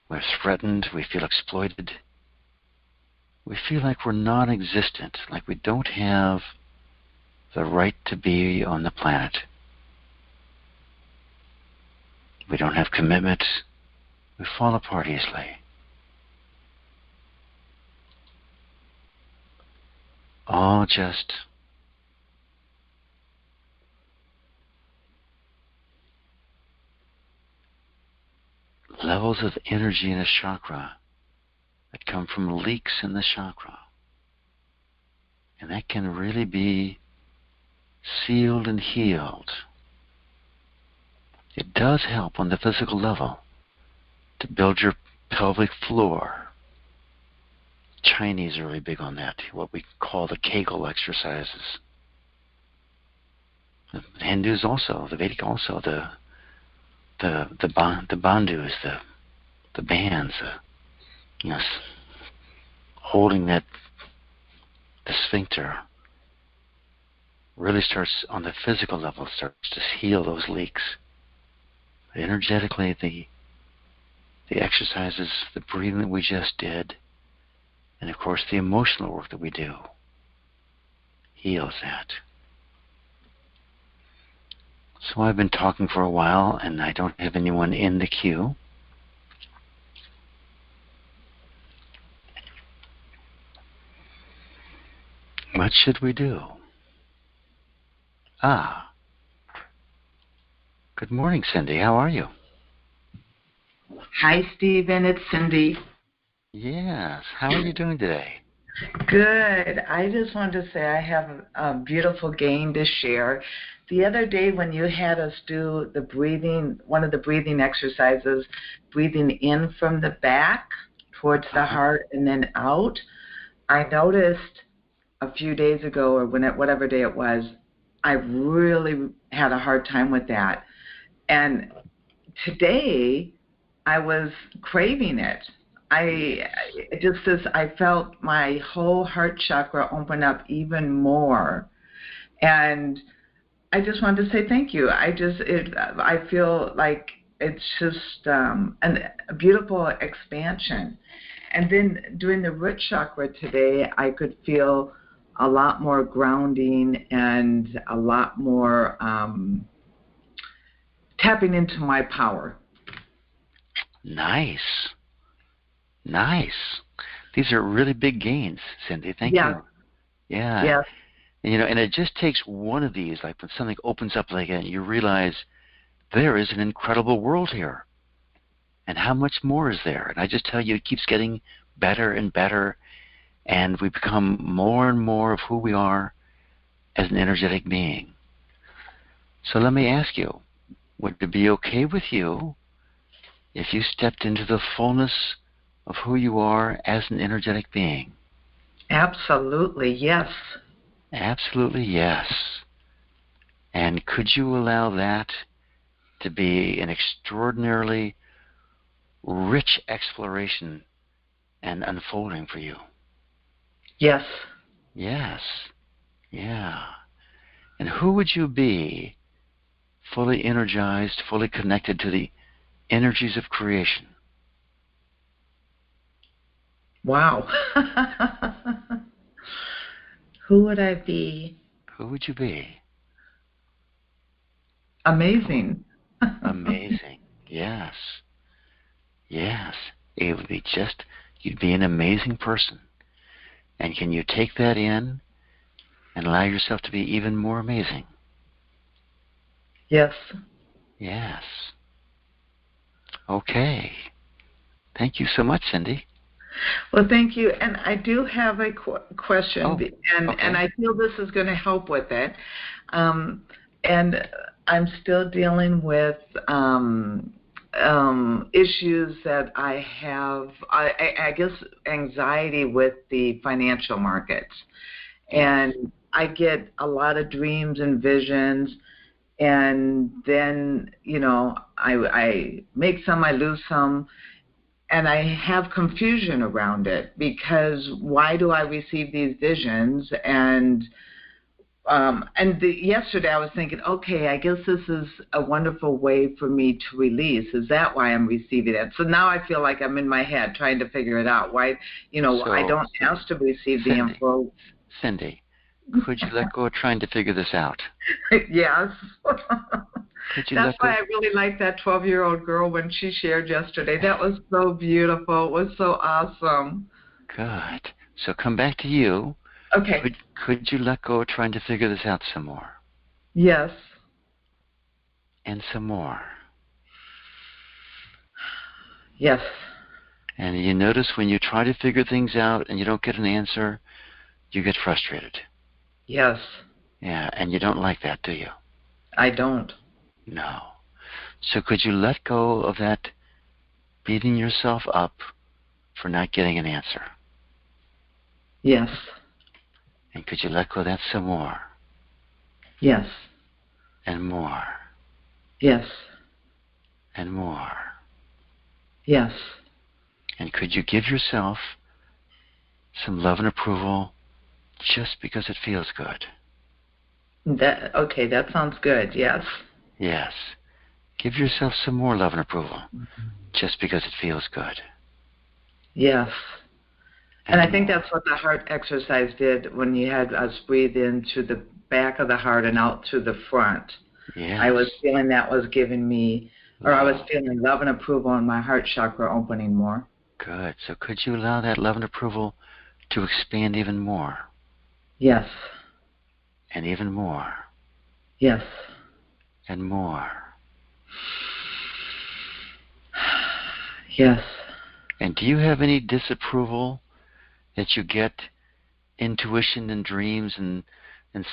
we're threatened, we feel exploited, we feel like we're non-existent, like we don't have the right to be on the planet. We don't have commitment, we fall apart easily. All just levels of energy in a chakra that come from leaks in the chakra. And that can really be sealed and healed. It does help on the physical level to build your pelvic floor. Chinese are really big on that, what we call the Kegel exercises. The Hindus also, the Vedic also, the bandhus, the bands, holding that the sphincter really starts on the physical level, starts to heal those leaks. Energetically, the exercises, the breathing that we just did, and of course the emotional work that we do heals that. So I've been talking for a while and I don't have anyone in the queue. What should we do? Good morning, Cindy. How are you? Hi, Stephen. It's Cindy. Yes. How are you doing today? Good. I just wanted to say I have a beautiful gain to share. The other day when you had us do the breathing, one of the breathing exercises, breathing in from the back towards the heart and then out, I noticed a few days ago or whatever day it was, I really had a hard time with that. And today I was craving it. I felt my whole heart chakra open up even more, and I just wanted to say thank you. I feel like it's just a beautiful expansion. And then doing the root chakra today, I could feel a lot more grounding and a lot more tapping into my power. Nice. These are really big gains, Cindy. Thank you. Yeah. Yeah. And it just takes one of these, like when something opens up like that, you realize there is an incredible world here. And how much more is there? And I just tell you, it keeps getting better and better, and we become more and more of who we are as an energetic being. So let me ask you, would it be okay with you if you stepped into the fullness of who you are as an energetic being? Absolutely, yes. Absolutely, yes. And could you allow that to be an extraordinarily rich exploration and unfolding for you? Yes. Yes. Yeah. And who would you be fully energized, fully connected to the energies of creation? Wow. Who would I be? Who would you be? Amazing. Amazing. Yes. Yes. It would be just, you'd be an amazing person. And can you take that in and allow yourself to be even more amazing? Yes. Yes. Okay. Thank you so much, Cindy. Well, thank you. And I do have a question, Oh, and okay. I feel this is going to help with it. And I'm still dealing with issues that I have, I guess, anxiety with the financial markets. Yes. And I get a lot of dreams and visions. And then, I make some, I lose some, and I have confusion around it because why do I receive these visions? Yesterday I was thinking, okay, I guess this is a wonderful way for me to release. Is that why I'm receiving it? So now I feel like I'm in my head trying to figure it out. Why, I So, don't ask to receive the Cindy, info. Cindy, could you let go of trying to figure this out? Yes. Could you That's let why go? I really liked that 12-year-old girl when she shared yesterday. That was so beautiful. It was so awesome. Good. So come back to you. Okay. Could you let go of trying to figure this out some more? Yes. And some more. Yes. And you notice when you try to figure things out and you don't get an answer, you get frustrated. Yes. Yeah, and you don't like that, do you? I don't. No. So could you let go of that beating yourself up for not getting an answer? Yes. And could you let go of that some more? Yes. And more. Yes. And more. Yes. And could you give yourself some love and approval just because it feels good? That sounds good. Yes. Yes. Give yourself some more love and approval just because it feels good. Yes. And I think more. that's what the heart exercise did when you had us breathe in through the back of the heart and out through the front. Yes. I was feeling that was giving me, or I was Love. feeling love and approval in my heart chakra opening more. Good. So could you allow that love and approval to expand even more? Yes. And even more. Yes. And more. Yes. And do you have any disapproval that you get, intuition and dreams and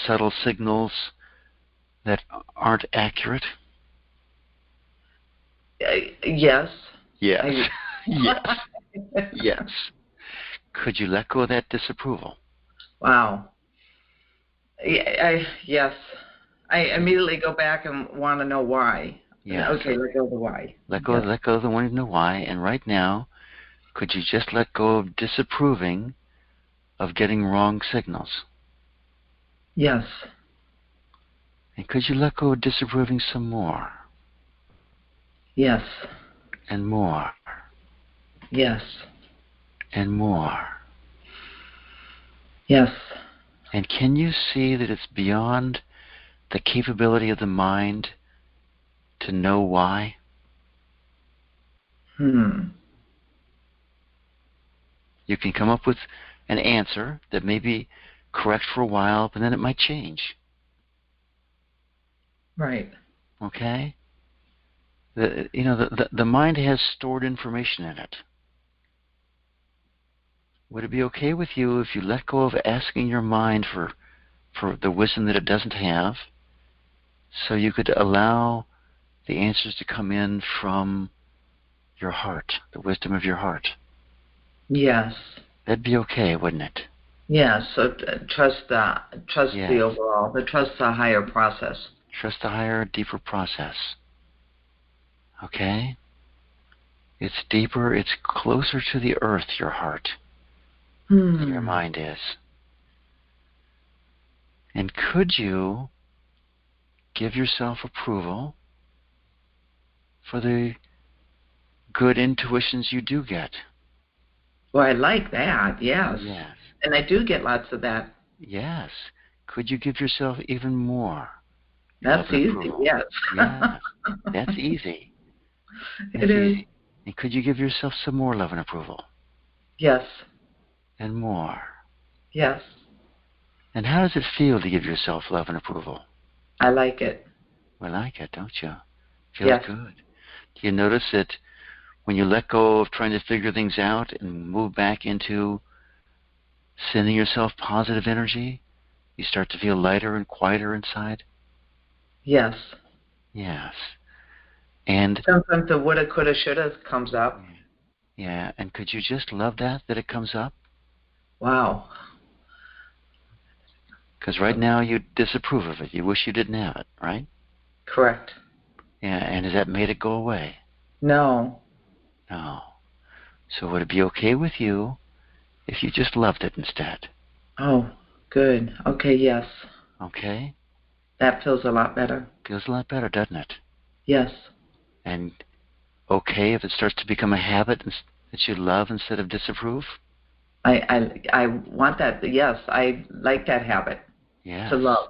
subtle signals that aren't accurate? Yes. Yes. Yes. Yes. Could you let go of that disapproval? Wow. Yes. I immediately go back and want to know why. Yes. Okay, let go of the why. Let go Yes. of the wanting to know why. And right now, could you just let go of disapproving of getting wrong signals? Yes. And could you let go of disapproving some more? Yes. And more. Yes. And more. Yes. And can you see that it's beyond the capability of the mind to know why? You can come up with an answer that may be correct for a while, but then it might change. Right. Okay? The mind has stored information in it. Would it be okay with you if you let go of asking your mind for the wisdom that it doesn't have, so you could allow the answers to come in from your heart, the wisdom of your heart? Yes. That'd be okay, wouldn't it? Yes. So trust the Yes. overall, trust the higher process. Trust the higher, deeper process. Okay? It's deeper, it's closer to the earth, your heart. than your mind is. And could you give yourself approval for the good intuitions you do get? Well, I like that, yes. Yes. And I do get lots of that. Yes. Could you give yourself even more? That's easy, yes. Yes. That's easy. It is. And could you give yourself some more love and approval? Yes. And more. Yes. And how does it feel to give yourself love and approval? I like it. We like it, don't you? Feels Yes. good. Do you notice that when you let go of trying to figure things out and move back into sending yourself positive energy, you start to feel lighter and quieter inside? Yes. Yes. And sometimes the woulda, coulda, shoulda comes up. Yeah, and could you just love that it comes up? Wow. Because right now you disapprove of it. You wish you didn't have it, right? Correct. Yeah, and has that made it go away? No. No. So would it be okay with you if you just loved it instead? Oh, good. Okay, yes. Okay? That feels a lot better. Feels a lot better, doesn't it? Yes. And okay if it starts to become a habit that you love instead of disapprove? I want that. Yes, I like that habit. Yes. To love.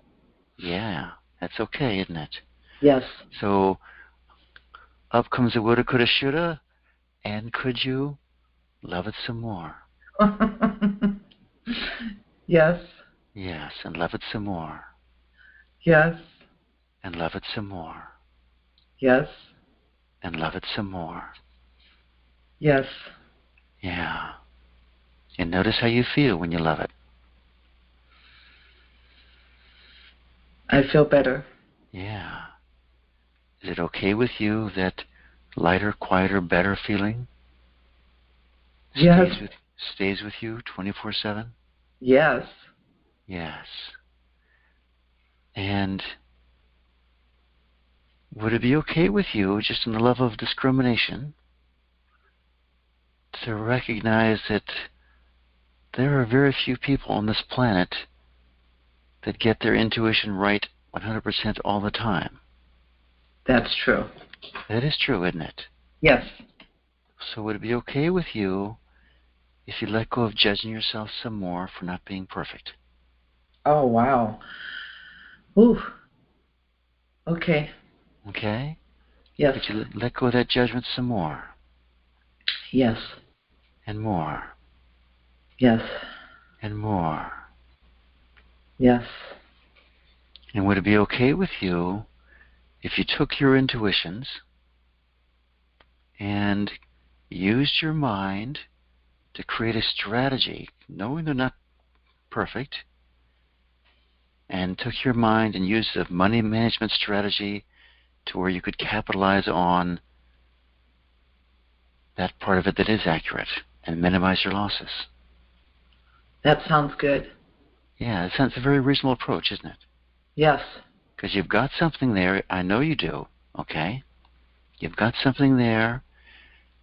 Yeah, that's okay, isn't it? Yes. So up comes the woulda, coulda, shoulda, and could you love it some more? Yes. Yes, and love it some more. Yes. And love it some more. Yes. And love it some more. Yes. Yeah. And notice how you feel when you love it. I feel better. Yeah. Is it okay with you that lighter, quieter, better feeling Yes. stays with you 24/7? Yes. Yes. And would it be okay with you, just in the level of discrimination, to recognize that there are very few people on this planet that get their intuition right 100% all the time? That's true. That is true, isn't it? Yes. So would it be okay with you if you let go of judging yourself some more for not being perfect? Oh, wow. Ooh. Okay. Okay? Yes. Could you let go of that judgment some more? Yes. And more. Yes. And more. Yes. And would it be okay with you if you took your intuitions and used your mind to create a strategy, knowing they're not perfect, and took your mind and used a money management strategy to where you could capitalize on that part of it that is accurate and minimize your losses? That sounds good. Yeah, it sounds a very reasonable approach, isn't it? Yes. Because you've got something there. I know you do, okay? You've got something there,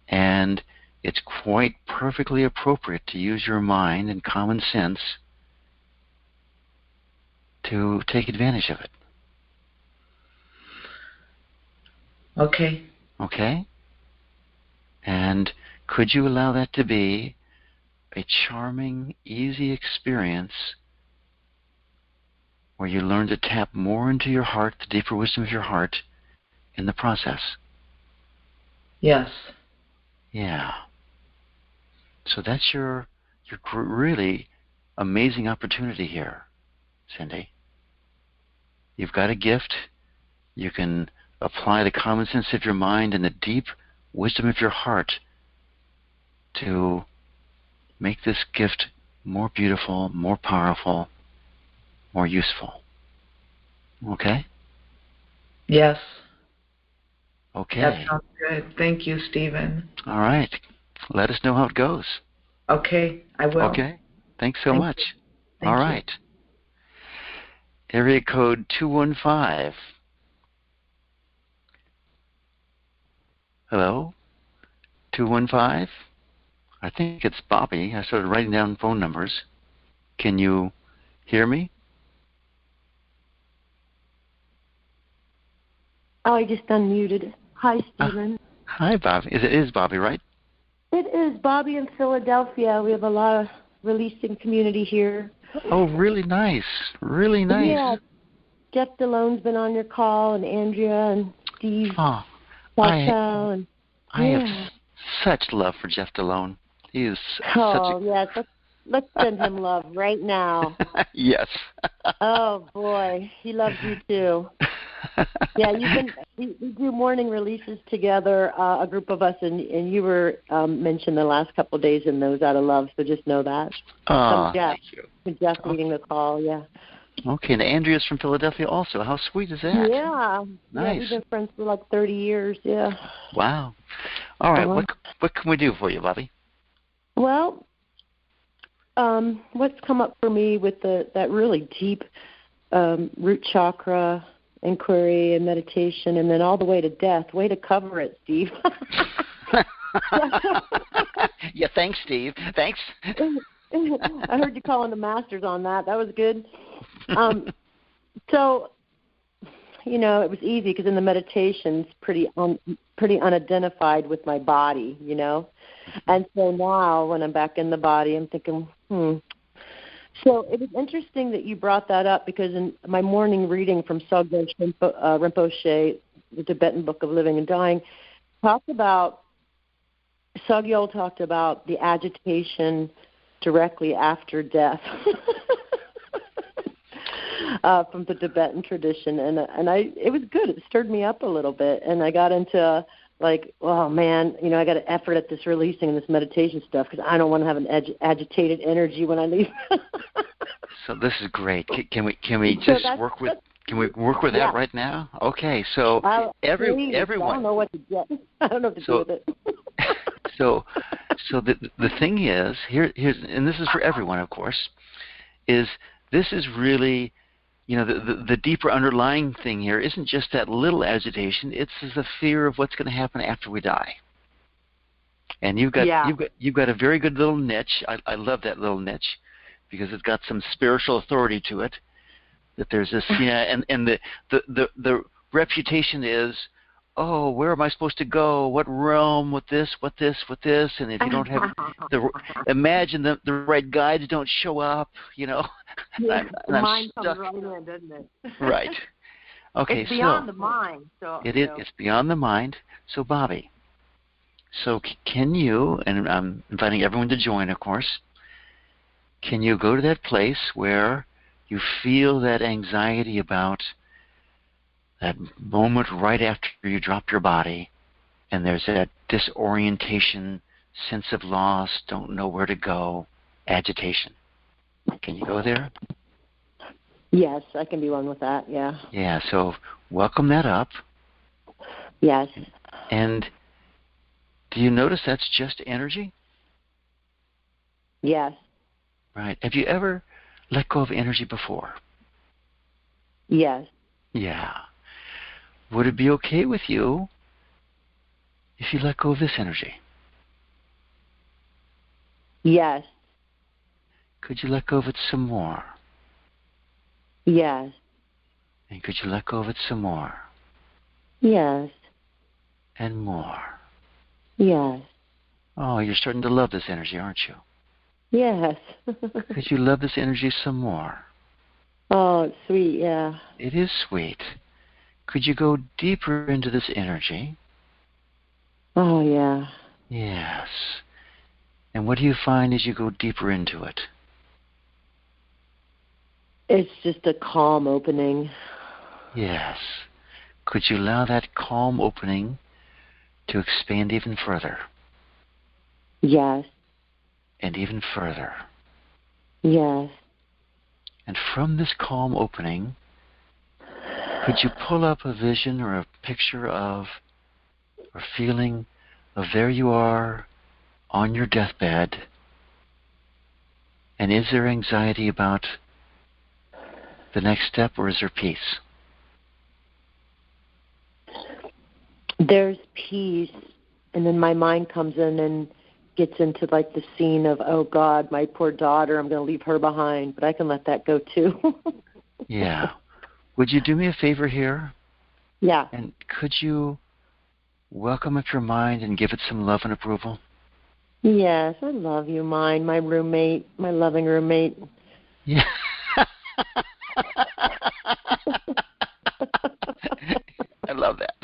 and it's quite perfectly appropriate to use your mind and common sense to take advantage of it. Okay. Okay? And could you allow that to be a charming, easy experience where you learn to tap more into your heart, the deeper wisdom of your heart, in the process? Yes. Yeah. So that's your really amazing opportunity here, Cindy. You've got a gift. You can apply the common sense of your mind and the deep wisdom of your heart to make this gift more beautiful, more powerful, more useful. Okay? Yes. Okay. That sounds good. Thank you, Stephen. All right. Let us know how it goes. Okay, I will. Okay. Thanks so much. Thank All you. right. Area code 215. Hello? 215? I think it's Bobby. I started writing down phone numbers. Can you hear me? Oh, I just unmuted. Hi, Stephen. Hi, Bobby. It is Bobby, right? It is Bobby in Philadelphia. We have a lot of releasing community here. Oh, really nice. Really nice. Yeah. Jeff DeLone's been on your call, and Andrea and Steve. Oh, I have such love for Jeff DeLone. He is yes. Let's send him love right now. Yes. Oh boy, he loves you too. Yeah, we do morning releases together, a group of us, and you were mentioned the last couple of days in those out of love. So just know that. Oh, Jeff, thank you. Jeff leading the call. Yeah. Okay, and Andrea's from Philadelphia also. How sweet is that? Yeah. Nice. Yeah, we've been friends for like 30 years. Yeah. Wow. All right. What can we do for you, Bobby? Well, what's come up for me with that really deep root chakra inquiry and meditation, and then all the way to death. Way to cover it, Steve. Yeah, thanks, Steve. Thanks. I heard you calling the masters on that. That was good. So, it was easy because in the meditation's pretty unidentified with my body, And so now when I'm back in the body, I'm thinking, So it was interesting that you brought that up because in my morning reading from Sogyal Rinpoche, the Tibetan Book of Living and Dying, Sogyal talked about the agitation directly after death from the Tibetan tradition, and it was good. It stirred me up a little bit, and I got into like, oh man, I got to effort at this releasing and this meditation stuff because I don't want to have an agitated energy when I leave. So this is great. Can we just work with? Can we work with that right now? Okay. So everyone. I don't know what to get. I don't know what to do with it. So the thing is here's and this is for everyone, of course, is this is really. The deeper underlying thing here isn't just that little agitation; it's the fear of what's going to happen after we die. And you've got a very good little niche. I love that little niche because it's got some spiritual authority to it. That there's this, and the reputation is, oh, where am I supposed to go? What realm? What this? And if you don't have imagine the right guides don't show up, Mind comes right in, doesn't it? Right. Okay. It's beyond the mind. So it is. It's beyond the mind. So Bobby, can you? And I'm inviting everyone to join, of course. Can you go to that place where you feel that anxiety about that moment right after you drop your body, and there's that disorientation, sense of loss, don't know where to go, agitation. Can you go there? Yes, I can be one with that, yeah. Yeah, so welcome that up. Yes. And do you notice that's just energy? Yes. Right. Have you ever let go of energy before? Yes. Yeah. Would it be okay with you if you let go of this energy? Yes. Could you let go of it some more? Yes. And could you let go of it some more? Yes. And more? Yes. Oh, you're starting to love this energy, aren't you? Yes. Could you love this energy some more? Oh, it's sweet, yeah. It is sweet. Could you go deeper into this energy? Oh, yeah. Yes. And what do you find as you go deeper into it? It's just a calm opening. Yes. Could you allow that calm opening to expand even further? Yes. And even further? Yes. And from this calm opening, could you pull up a vision or a picture of, or feeling of there you are on your deathbed, and is there anxiety about the next step, or is there peace? There's peace, and then my mind comes in and gets into like the scene of, oh God, my poor daughter, I'm going to leave her behind, but I can let that go too. Yeah. Would you do me a favor here? Yeah. And could you welcome up your mind and give it some love and approval? Yes, I love you, mine, my roommate, my loving roommate. Yeah. I love that.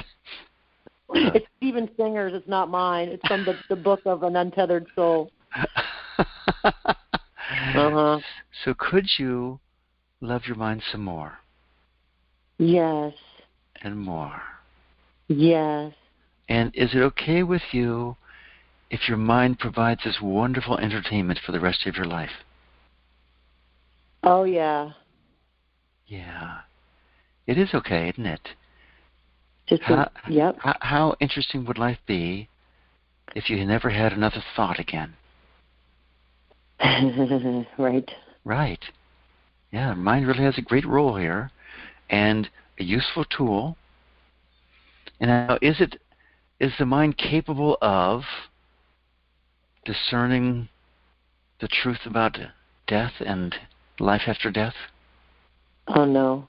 It's Stephen Singer's. It's not mine. It's from the book of An Untethered Soul. Uh-huh. So could you love your mind some more? Yes. And more. Yes. And is it okay with you if your mind provides this wonderful entertainment for the rest of your life? Oh, yeah. Yeah. It is okay, isn't it? Yep. How interesting would life be if you never had another thought again? Right. Right. Yeah, mind really has a great role here and a useful tool. And now, is the mind capable of discerning the truth about death and life after death? Oh, no.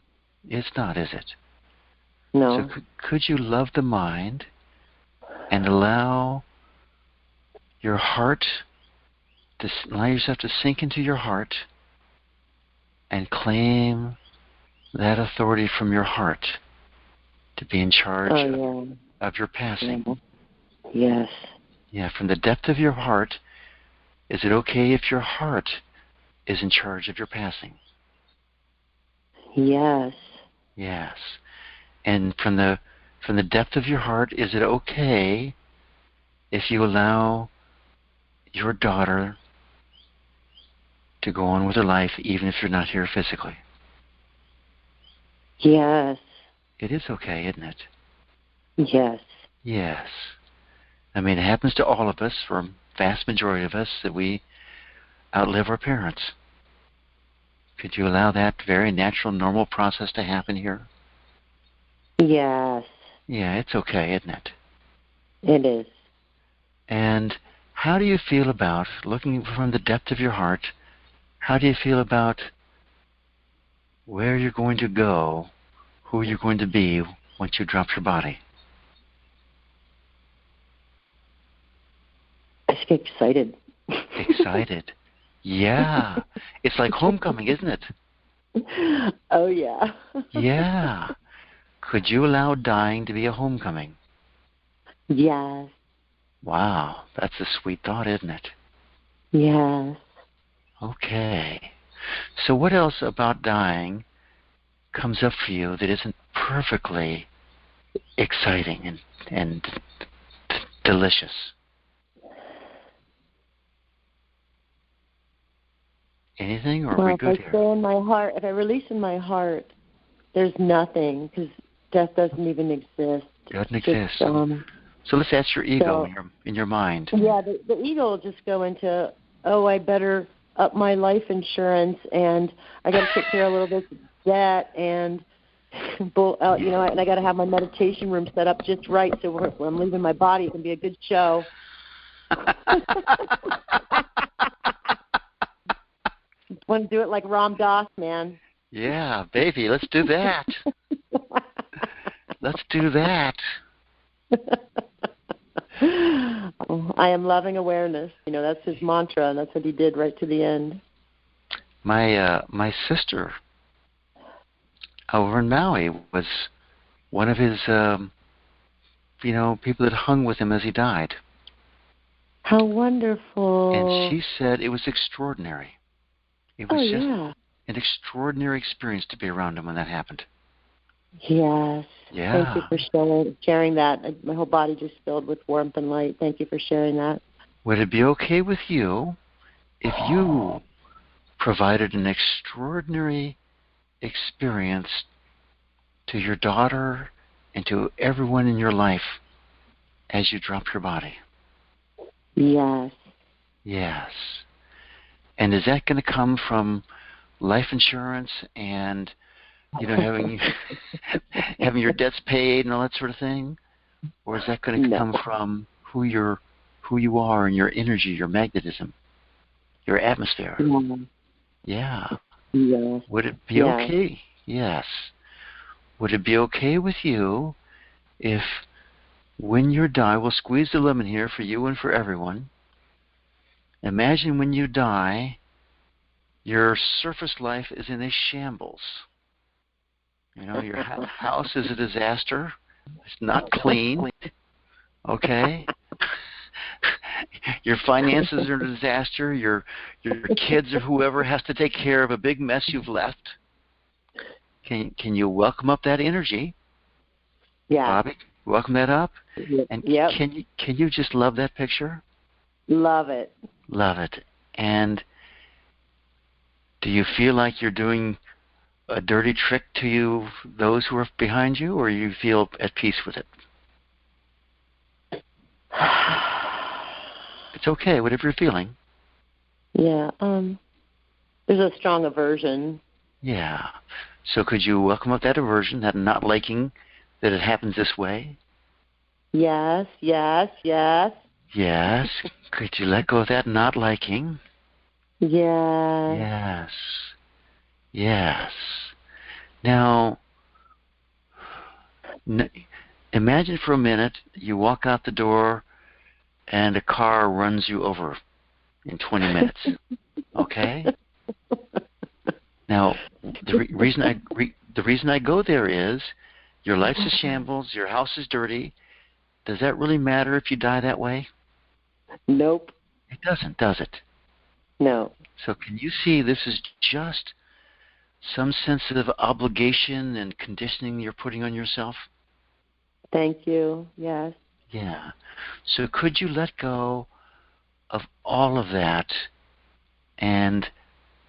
It's not, is it? No. So could you love the mind and allow your heart allow yourself to sink into your heart and claim that authority from your heart to be in charge of your passing? Yes. Yeah, from the depth of your heart, is it okay if your heart is in charge of your passing? Yes. Yes. And from the depth of your heart, is it okay if you allow your daughter to go on with her life even if you're not here physically? Yes. It is okay, isn't it? Yes. Yes. I mean, it happens to all of us, for a vast majority of us, that we outlive our parents. Could you allow that very natural, normal process to happen here? Yes. Yeah, it's okay, isn't it? It is. And how do you feel about, looking from the depth of your heart, how do you feel about where you're going to go, who you're going to be once you drop your body? I just get excited. Excited. Yeah. It's like homecoming, isn't it? Oh, yeah. Yeah. Could you allow dying to be a homecoming? Yes. Wow. That's a sweet thought, isn't it? Yes. Okay. So what else about dying comes up for you that isn't perfectly exciting and delicious? Anything, or are we good here? If I stay in my heart, if I release in my heart, there's nothing, because death doesn't even exist. Doesn't exist. So let's ask your ego in your mind. Yeah, the ego will just go into, oh, I better up my life insurance, and I got to take care of a little bit of debt, and and I got to have my meditation room set up just right, so when I'm leaving my body, it can be a good show. Want to do it like Ram Dass, man. Yeah, baby, let's do that. Let's do that. I am loving awareness. That's his mantra, and that's what he did right to the end. My sister over in Maui was one of his, people that hung with him as he died. How wonderful. And she said it was extraordinary. It was just an extraordinary experience to be around him when that happened. Yes. Yeah. Thank you for sharing that. My whole body just filled with warmth and light. Thank you for sharing that. Would it be okay with you if you provided an extraordinary experience to your daughter and to everyone in your life as you drop your body? Yes. Yes. And is that going to come from life insurance and, having having your debts paid and all that sort of thing? Or is that going to come from who who you are and your energy, your magnetism, your atmosphere. Yeah. Yeah. Yes. Would it be Yeah. okay? Yes. Would it be okay with you if when you die, we'll squeeze the lemon here for you and for everyone. Imagine when you die, your surface life is in a shambles. You know, your house is a disaster. It's not clean. Okay? Your finances are a disaster. Your kids or whoever has to take care of a big mess you've left. Can you welcome up that energy? Yeah. Bobby, welcome that up. And yep. can you just love that picture? Love it. Love it. And do you feel like you're doing a dirty trick to you, those who are behind you, or you feel at peace with it? It's okay, whatever you're feeling. Yeah. There's a strong aversion. Yeah. So could you welcome up that aversion, that not liking that it happens this way? Yes, yes, yes. Yes. Could you let go of that not liking? Yes. Yes. Yes. Now, imagine for a minute you walk out the door and a car runs you over in 20 minutes. Okay? Now, the reason I go there is your life's a shambles, your house is dirty. Does that really matter if you die that way? Nope. It doesn't, does it? No. So can you see this is just some sense of obligation and conditioning you're putting on yourself? Thank you. Yes. Yeah. So could you let go of all of that and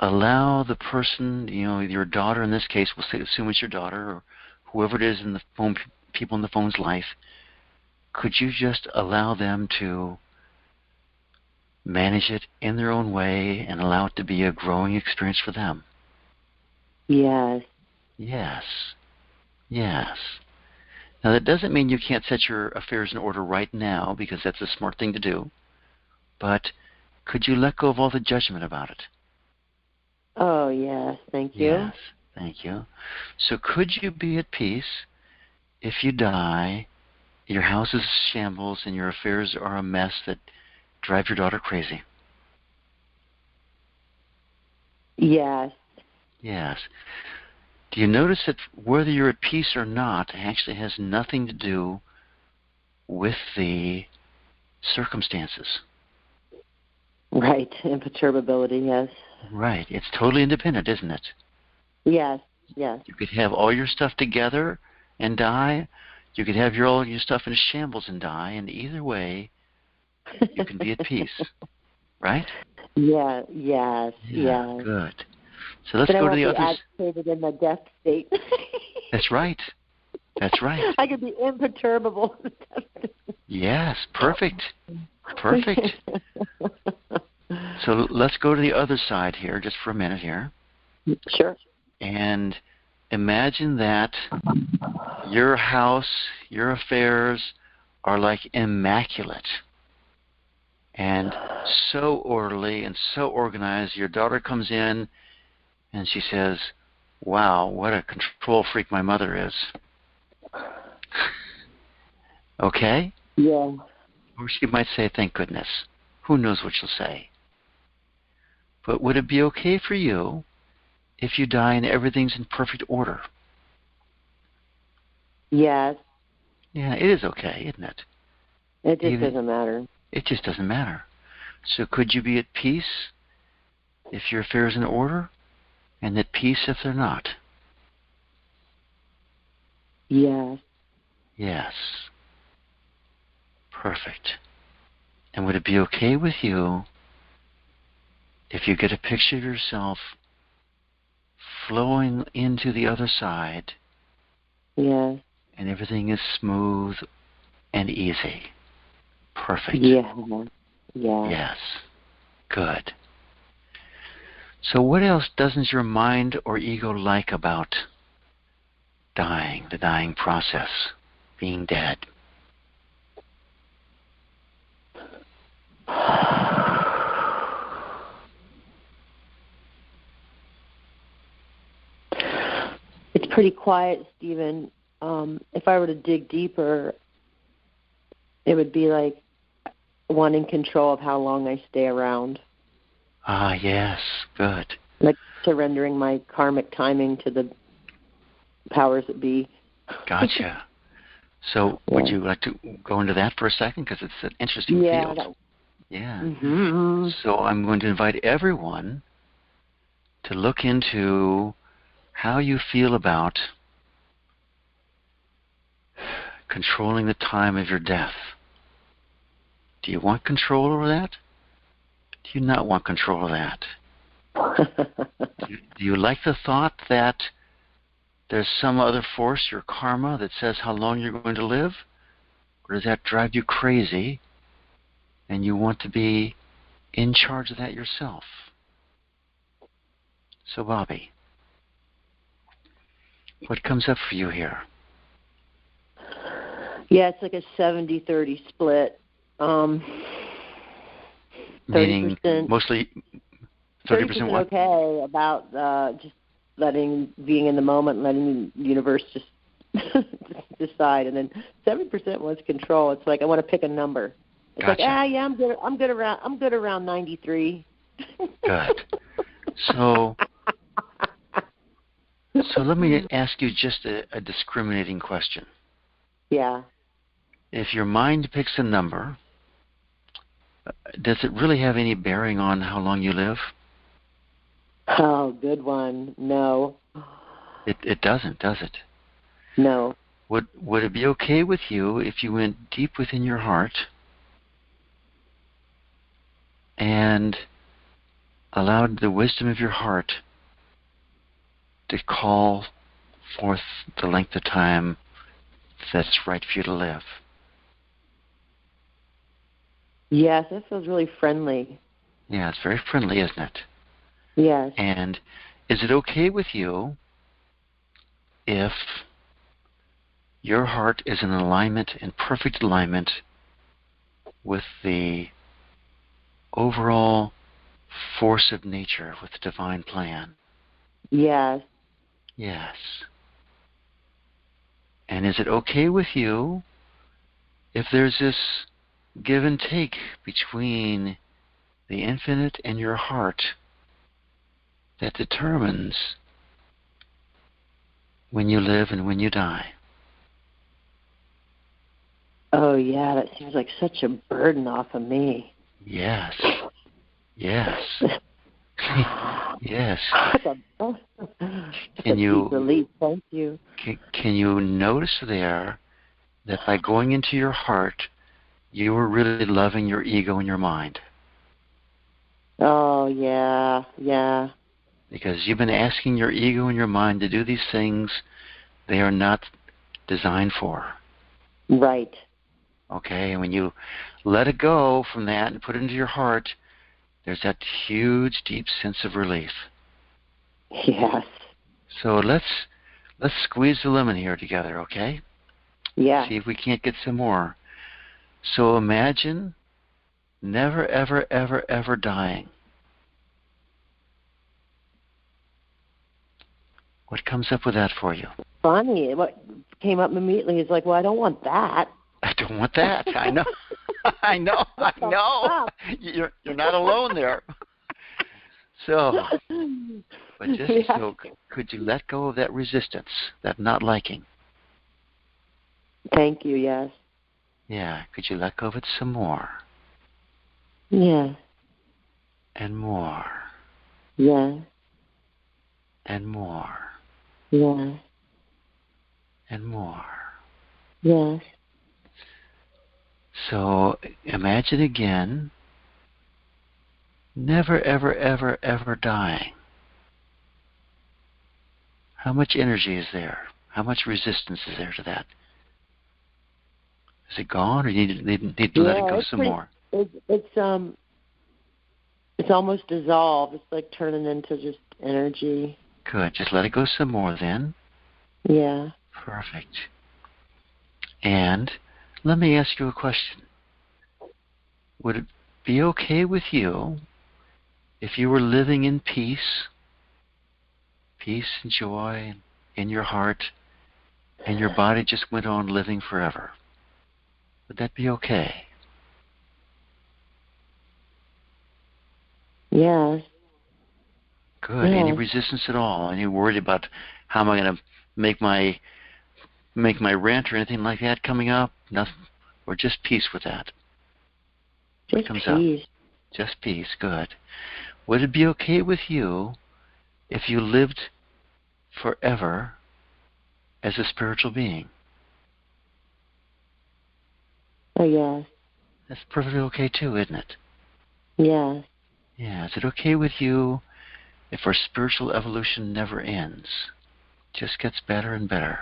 allow the person, you know, your daughter in this case, assume it's your daughter or whoever it is in the phone, people in the phone's life, could you just allow them to manage it in their own way and allow it to be a growing experience for them? Yes. Yes. Yes. Now, that doesn't mean you can't set your affairs in order right now, because that's a smart thing to do. But could you let go of all the judgment about it? Oh, yes. Thank you. Yes. Thank you. So could you be at peace if you die, your house is shambles, and your affairs are a mess that drive your daughter crazy? Yes. Yes. Do you notice that whether you're at peace or not actually has nothing to do with the circumstances? Right. Imperturbability, yes. Right. It's totally independent, isn't it? Yes. Yes. You could have all your stuff together and die. You could have all your stuff in shambles and die. And either way, you can be at peace. Right? Yeah. Yes. Yeah. Yes. Good. So let's but go I to the won't others. be agitated in the death state. That's right. That's right. I could be imperturbable. Yes. Perfect. Perfect. So let's go to the other side here just for a minute here. Sure. And imagine that your house, your affairs are like immaculate and so orderly and so organized. Your daughter comes in and she says, "Wow, what a control freak my mother is." Okay? Yeah. Or she might say, "Thank goodness." Who knows what she'll say? But would it be okay for you if you die and everything's in perfect order? Yes. Yeah, it is okay, isn't it? It just doesn't matter. It just doesn't matter. So could you be at peace if your affairs are in order, and at peace if they're not? Yes. Yes. Perfect. And would it be okay with you if you get a picture of yourself flowing into the other side, Yes. and everything is smooth and easy? Perfect. Yeah. Yeah. Yes. Good. So what else doesn't your mind or ego like about dying, the dying process, being dead? pretty quiet, Stephen. If I were to dig deeper, it would be like wanting control of how long I stay around. Ah, yes, good. Like surrendering my karmic timing to the powers that be. Gotcha. So would you like to go into that for a second? Because it's an interesting field. Yeah. Mm-hmm. So I'm going to invite everyone to look into how you feel about controlling the time of your death. Do you want control over that? Do you not want control of that? Do you like the thought that there's some other force, your karma, that says how long you're going to live? Or does that drive you crazy and you want to be in charge of that yourself? So, Bobby, what comes up for you here? Yeah, it's like a 70-30 split. 30%, Meaning mostly 30% what? okay about just being in the moment, letting the universe just decide, and then 7% wants control. It's like I want to pick a number. It's Gotcha. like yeah, I'm good around 93. Good. So let me ask you just a discriminating question. Yeah. If your mind picks a number, does it really have any bearing on how long you live? Oh, good one. No. It doesn't, does it? No. Would it be okay with you if you went deep within your heart and allowed the wisdom of your heart to call forth the length of time that's right for you to live? Yes, that feels really friendly. Yeah, it's very friendly, isn't it? Yes. And is it okay with you if your heart is in alignment, in perfect alignment with the overall force of nature, with the divine plan? Yes. Yes. And is it okay with you if there's this give and take between the infinite and your heart that determines when you live and when you die? Oh, yeah, that seems like such a burden off of me. Yes. Yes. Yes. Can you relief? Thank you. Can you notice there that by going into your heart, you were really loving your ego and your mind? Oh, yeah, yeah. Because you've been asking your ego and your mind to do these things they are not designed for. Right. Okay, and when you let it go from that and put it into your heart, there's that huge, deep sense of relief. Yes. So let's squeeze the lemon here together, okay? Yeah. See if we can't get some more. So imagine never, ever, ever, ever dying. What comes up with that for you? Funny. What came up immediately is like, well, I don't want that. I don't want that. I know. I know. You're not alone there. So, but just so, could you let go of that resistance, that not liking? Thank you, yes. Yeah, could you let go of it some more? Yeah. And more. Yeah. And more. Yeah. And more. Yes. So imagine again, never, ever, ever, ever dying. How much energy is there? How much resistance is there to that? Is it gone, or you need to let it go some more? It's almost dissolved. It's like turning into just energy. Good. Just let it go some more then. Yeah. Perfect. And let me ask you a question. Would it be okay with you if you were living in peace and joy, in your heart, and your body just went on living forever. Would that be okay? Yes. Good. Yes. Any resistance at all? Any worried about how am I going to make my rent or anything like that coming up? Nothing, or just peace with that? What Just comes peace. up? Just peace. Good. Would it be okay with you if you lived forever as a spiritual being? Oh, yes. That's perfectly okay too, isn't it? Yes. Yeah. Is it okay with you if our spiritual evolution never ends? Just gets better and better.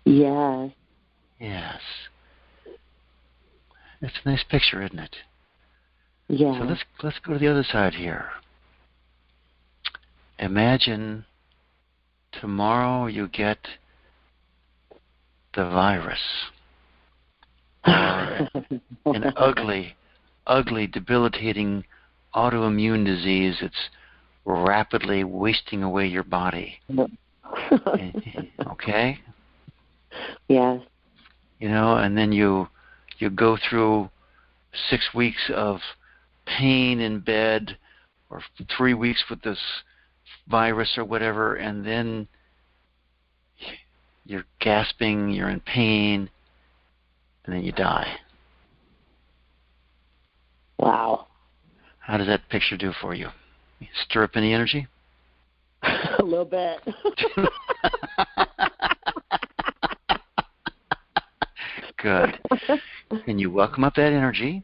Yes. Yes. It's a nice picture, isn't it? Yes. So let's go to the other side here. Imagine tomorrow you get the virus, or an ugly, debilitating autoimmune disease that's rapidly wasting away your body. Okay? Yes. And then you go through 6 weeks of pain in bed, or 3 weeks with this virus or whatever, and then you're gasping, you're in pain, and then you die. Wow. How does that picture do for you? Stir up any energy? A little bit. Good. Can you welcome up that energy?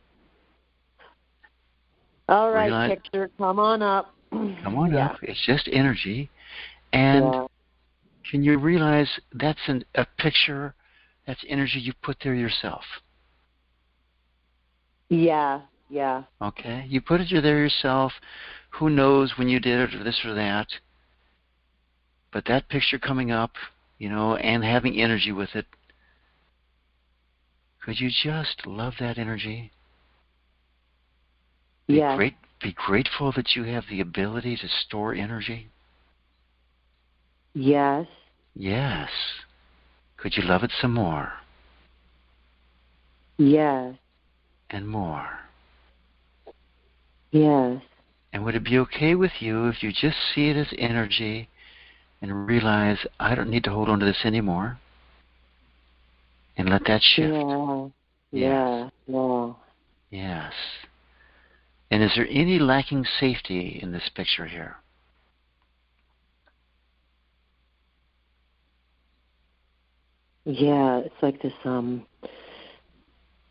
All right, picture, come on up. Come on up. It's just energy. And can you realize that's a picture, that's energy you put there yourself? Yeah, yeah. Okay. You put it there yourself. Who knows when you did it, or this or that. But that picture coming up, and having energy with it, could you just love that energy? Yeah. Be grateful that you have the ability to store energy. Yes. Yes. Could you love it some more? Yes. And more. Yes. And would it be okay with you if you just see it as energy and realize, I don't need to hold on to this anymore, and let that shift? Yeah. Yes. Yeah. Yes. And is there any lacking safety in this picture here? Yeah, it's like this, the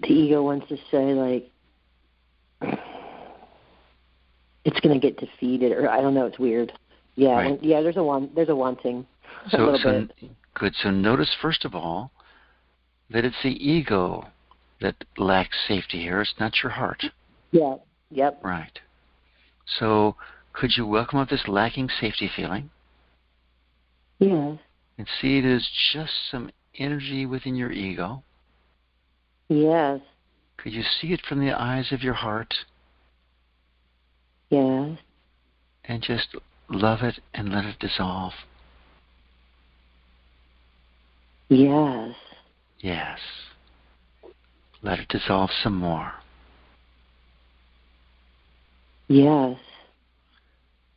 ego wants to say, like, it's going to get defeated, or I don't know, it's weird. Yeah, right. There's a wanting a little bit. Good. So notice, first of all, that it's the ego that lacks safety here. It's not your heart. Yeah. Yep. Right. So could you welcome up this lacking safety feeling? Yes. And see it as just some energy within your ego? Yes. Could you see it from the eyes of your heart? Yes. And just love it and let it dissolve? Yes. Yes. Let it dissolve some more. Yes.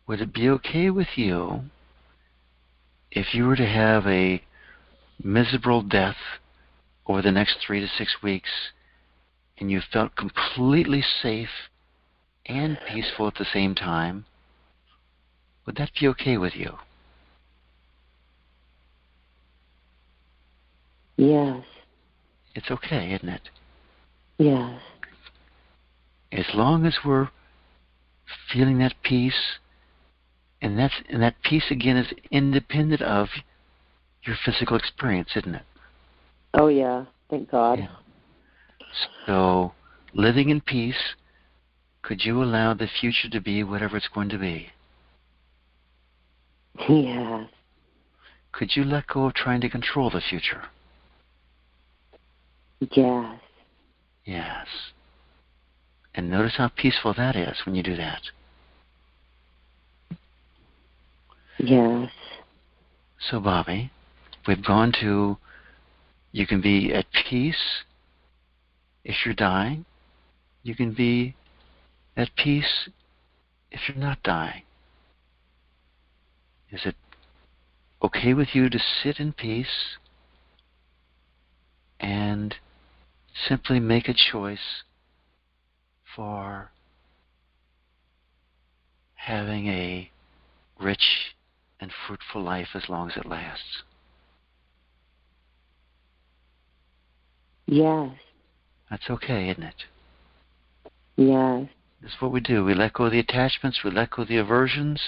Would it be okay with you if you were to have a miserable death over the next 3 to 6 weeks, and you felt completely safe and peaceful at the same time? Would that be okay with you? Yes. It's okay, isn't it? Yes. As long as we're feeling that peace, and that peace again is independent of your physical experience, isn't it? Oh yeah, thank God. Yeah. So, living in peace, could you allow the future to be whatever it's going to be? Yes. Could you let go of trying to control the future? Yes. Yes. And notice how peaceful that is when you do that. Yes. So, Bobby, we've gone to, you can be at peace if you're dying. You can be at peace if you're not dying. Is it okay with you to sit in peace and simply make a choice for having a rich and fruitful life as long as it lasts? Yes. That's okay, isn't it? Yes. That's what we do. We let go of the attachments, we let go of the aversions,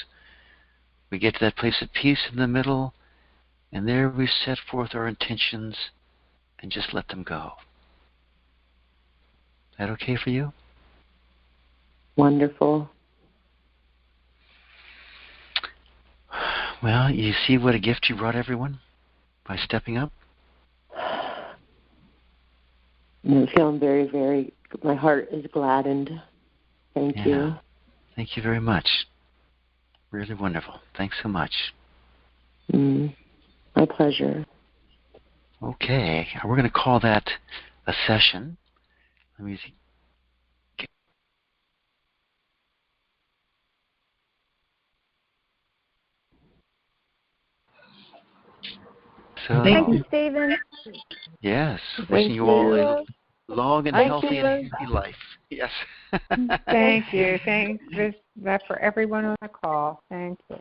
we get to that place of peace in the middle, and there we set forth our intentions and just let them go. Is that okay for you? Wonderful. Well, you see what a gift you brought everyone by stepping up? I'm feeling very, very, my heart is gladdened. Thank you. Thank you very much. Really wonderful. Thanks so much. My pleasure. Okay, we're going to call that a session. Let me see. So, Thank you, Stephen. yes, Thank wishing you all you. a long and Thank healthy you. and happy life. Yes. Thank you. Thanks for everyone on the call. Thank you.